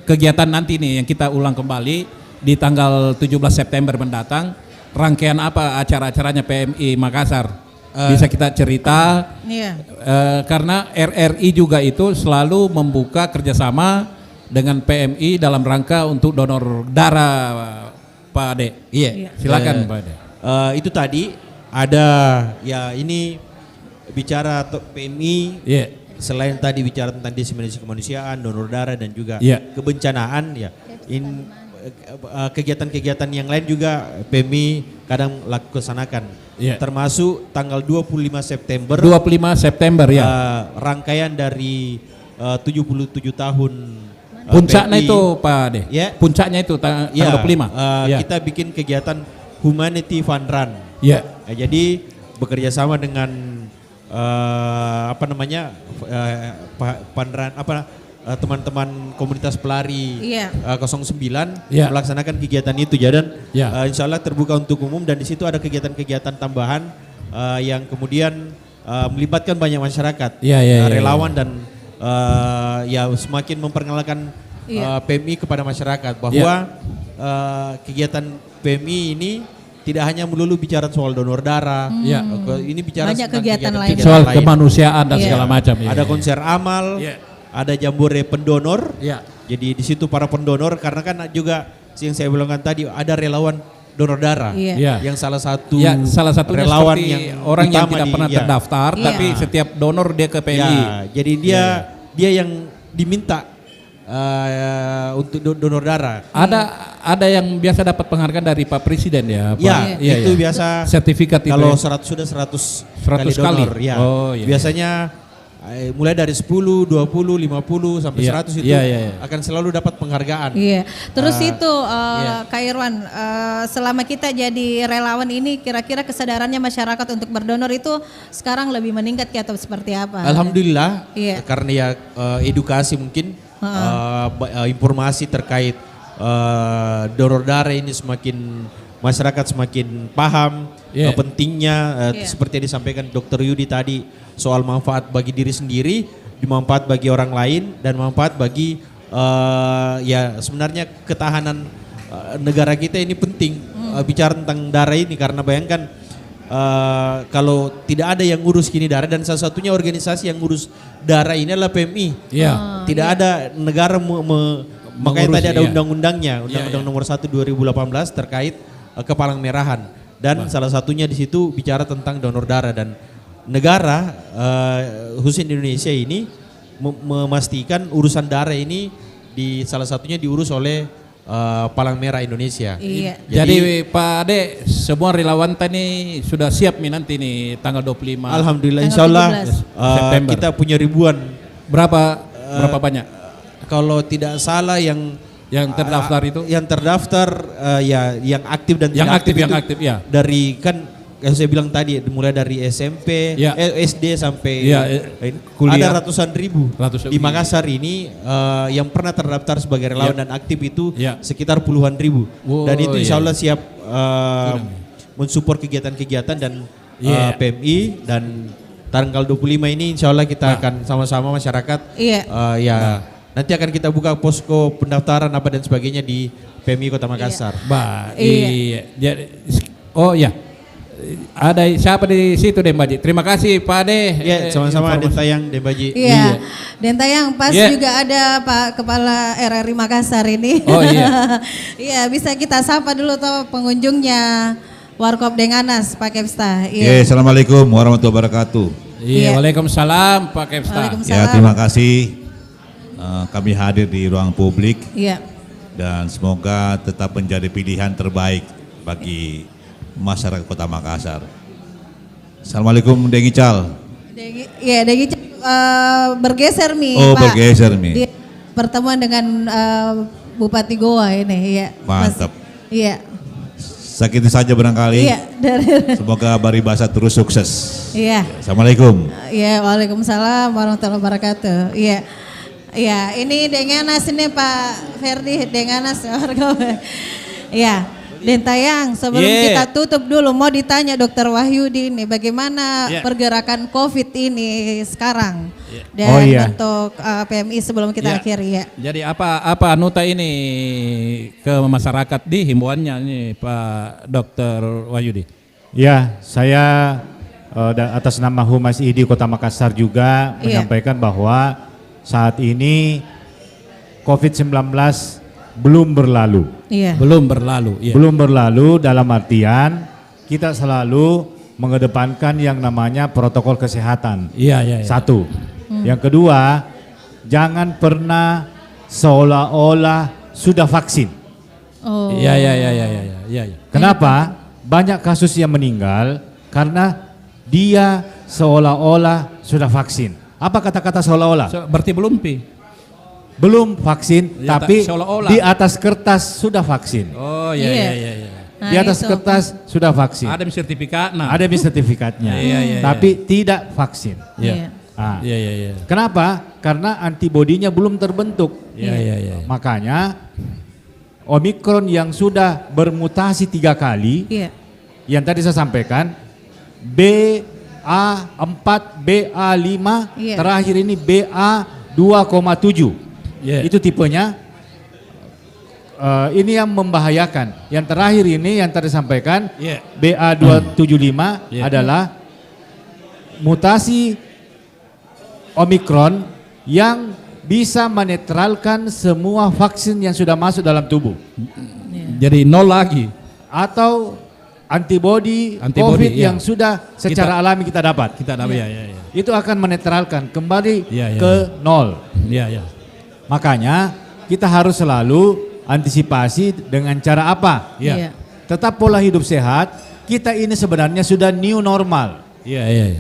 Kegiatan nanti nih yang kita ulang kembali di tanggal 17 September mendatang, rangkaian apa acara-acaranya PMI Makassar? Bisa kita cerita, karena RRI juga itu selalu membuka kerjasama dengan PMI dalam rangka untuk donor darah Pak Ade. Silakan Pak Ade. Itu tadi ada ini bicara PMI. Selain tadi bicara tentang diseminasi kemanusiaan, donor darah dan juga kebencanaan, kegiatan-kegiatan yang lain juga PMI kadang laksanakan. Termasuk tanggal 25 September. Rangkaian dari 77 tahun. Puncaknya itu Pak Ade. Puncaknya itu tanggal 25. Kita bikin kegiatan Humanity Fund Run. Jadi bekerja sama dengan teman-teman komunitas pelari 09 melaksanakan kegiatan itu dan insya Allah terbuka untuk umum dan di situ ada kegiatan-kegiatan tambahan yang kemudian melibatkan banyak masyarakat, relawan dan semakin memperkenalkan PMI kepada masyarakat bahwa kegiatan PMI ini tidak hanya melulu bicara soal donor darah. Ini bicara banyak kegiatan lain. Soal kemanusiaan dan segala macam. Ada konser amal, ada jambore pendonor. Jadi di situ para pendonor, karena kan juga yang saya bilangkan tadi ada relawan donor darah yang salah satu relawan yang orang yang tidak pernah terdaftar tapi setiap donor dia ke PMI. Jadi dia yang diminta untuk donor darah. Ada yang biasa dapat penghargaan dari Pak Presiden ya Pak? Itu biasa sertifikat itu. Kalau 100 kali donor kali? Biasanya mulai dari 10, 20, 50 sampai 100 itu akan selalu dapat penghargaan. Terus itu Kak Irwan, selama kita jadi relawan ini kira-kira kesadarannya masyarakat untuk berdonor itu sekarang lebih meningkat atau seperti apa? Alhamdulillah, karena edukasi mungkin informasi terkait donor darah ini masyarakat semakin paham pentingnya seperti yang disampaikan Dr. Yudi tadi soal manfaat bagi diri sendiri, manfaat bagi orang lain dan manfaat bagi sebenarnya ketahanan negara kita ini penting bicara tentang darah ini, karena bayangkan kalau tidak ada yang ngurus kini darah, dan salah satunya organisasi yang ngurus darah ini adalah PMI. Tidak ada negara makanya tadi ada undang-undangnya, Undang-Undang Nomor 1 2018 terkait kepalang merahan, dan salah satunya di situ bicara tentang donor darah, dan negara khusus Indonesia ini memastikan urusan darah ini salah satunya diurus oleh Palang Merah Indonesia. Jadi Pak Ade, semua relawan tadi sudah siap nih nanti nih tanggal 25. Alhamdulillah, insya Allah kita punya ribuan. Berapa banyak? Kalau tidak salah yang terdaftar itu? Yang terdaftar yang aktif dan yang tidak aktif ya. Dari kan yang saya bilang tadi mulai dari SMP, SD sampai kuliah. Ada ratusan ribu. Di Makassar ini yang pernah terdaftar sebagai relawan dan aktif itu sekitar puluhan ribu. Dan itu insya Allah siap mensupport kegiatan-kegiatan dan PMI, dan tanggal 25 ini insya Allah kita akan sama-sama masyarakat nanti akan kita buka posko pendaftaran apa dan sebagainya di PMI Kota Makassar. Ada siapa di situ Dembaji? Terima kasih Pak Ade. Sama-sama Dentayang Dembaji. Dentayang pas juga ada Pak Kepala RRI Makassar ini. Bisa kita sapa dulu tuh pengunjungnya Warkop Denganas Pak Kepsta. Assalamualaikum warahmatullahi wabarakatuh. Waalaikumsalam Pak Kepsta. Terima kasih kami hadir di ruang publik. Dan semoga tetap menjadi pilihan terbaik bagi masyarakat Kota Makassar. Assalamualaikum Deng Ical. Deng Ical bergeser Mi. Pak. Bergeser Mi. Di pertemuan dengan Bupati Goa ini Mantap. Sakit saja barangkali. Semoga Baribasa terus sukses. Assalamualaikum. Waalaikumsalam warahmatullahi wabarakatuh. Ini Denganas ini Pak Ferdi Denganas warga. Dentayang, sebelum kita tutup dulu mau ditanya Dr. Wahyudi ini bagaimana pergerakan COVID ini sekarang dan untuk PMI sebelum kita akhiri Jadi apa nota ini ke masyarakat di himbauannya nih Pak Dr. Wahyudi? Saya atas nama Humas ID Kota Makassar juga menyampaikan bahwa saat ini COVID-19 belum berlalu. Belum berlalu. Belum berlalu dalam artian kita selalu mengedepankan yang namanya protokol kesehatan. Satu. Yang kedua, jangan pernah seolah-olah sudah vaksin. Kenapa? Banyak kasus yang meninggal karena dia seolah-olah sudah vaksin. Apa kata-kata seolah-olah? Berarti belum belum vaksin, tapi di atas kertas sudah vaksin. Di atas kertas sudah vaksin. Ada sertifikat. Ada sertifikatnya. Tapi tidak vaksin. Kenapa? Karena antibodinya belum terbentuk. Makanya Omikron yang sudah bermutasi 3 kali, yang tadi saya sampaikan, BA4, BA5, terakhir ini BA2,7. Itu tipenya ini yang membahayakan. Yang terakhir ini yang tadi disampaikan BA275 adalah mutasi Omikron yang bisa menetralkan semua vaksin yang sudah masuk dalam tubuh. Jadi nol lagi. Atau antibody COVID yang sudah secara alami kita dapat. Itu akan menetralkan kembali ke nol. Makanya kita harus selalu antisipasi dengan cara apa? Tetap pola hidup sehat. Kita ini sebenarnya sudah new normal.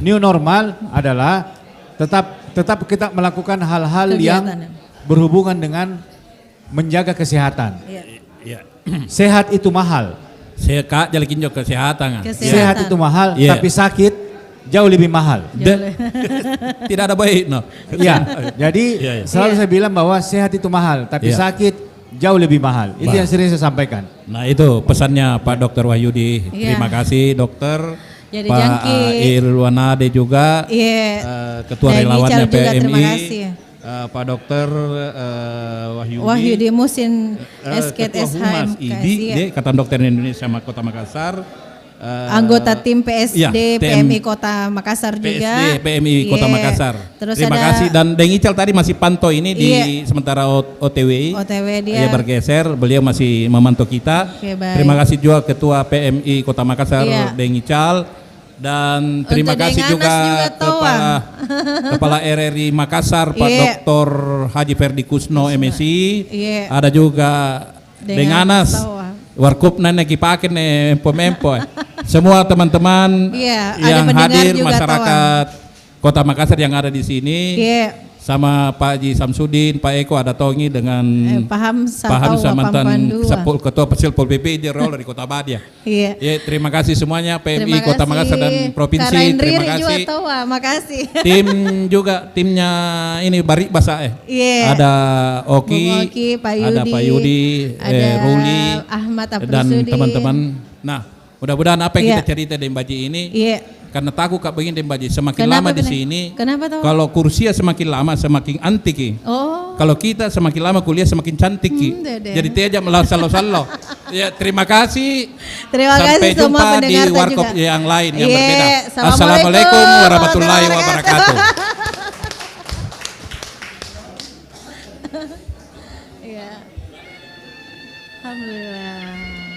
New normal adalah tetap kita melakukan hal-hal yang berhubungan dengan menjaga kesehatan. Sehat itu mahal. Sehat jadi kinjau kesehatan. Sehat itu mahal, tapi sakit jauh lebih mahal. Tidak ada baik, no. Jadi selalu saya bilang bahwa sehat itu mahal, tapi sakit jauh lebih mahal. Itu yang sering saya sampaikan. Nah itu pesannya Pak Dr. Wahyudi. Terima kasih dokter. Jadi Pak Irwanade juga, Ketua Relawannya PMI. Pak Dr. Wahyudi Musin SKSHM Ikatan Dokter Indonesia Kota Makassar. Anggota tim PSD PMI Kota Makassar juga. PSD PMI Kota Makassar. Terima kasih. Dan Deng Ical tadi masih pantau ini di sementara OTW dia bergeser, beliau masih memantau kita. Terima kasih juga Ketua PMI Kota Makassar Deng Ical. Dan terima kasih juga Kepala RRI Makassar Pak Dr. Haji Ferdi Kusno MSI. Ada juga Deng Anas. Warkup naki pakai empo-empo. Semua teman-teman yang hadir, masyarakat Kota Makassar yang ada di sini, sama Pak Haji Samsudin, Pak Eko ada Tongi dengan Paham mantan Ketua Pesil Pol PP di rol dari Kota Badia. Terima kasih semuanya PMI Kota Makassar dan Provinsi. Terima kasih. Makasih. Tim juga timnya ini Bari Basa ada Oki, ada Pak Yudi, Ruli, Ahmad dan teman-teman. Nah, mudah-mudahan apa yang kita cerita di Baji ini, karena takut kak begini di Baji semakin lama di sini. Kalau kursia semakin lama semakin antik. Kalau kita semakin lama kuliah semakin cantik. Jadi tidak melasalo-salo. Terima kasih. Sampai jumpa di warkop yang lain yang berbeda. Assalamualaikum warahmatullahi wabarakatuh. Alhamdulillah.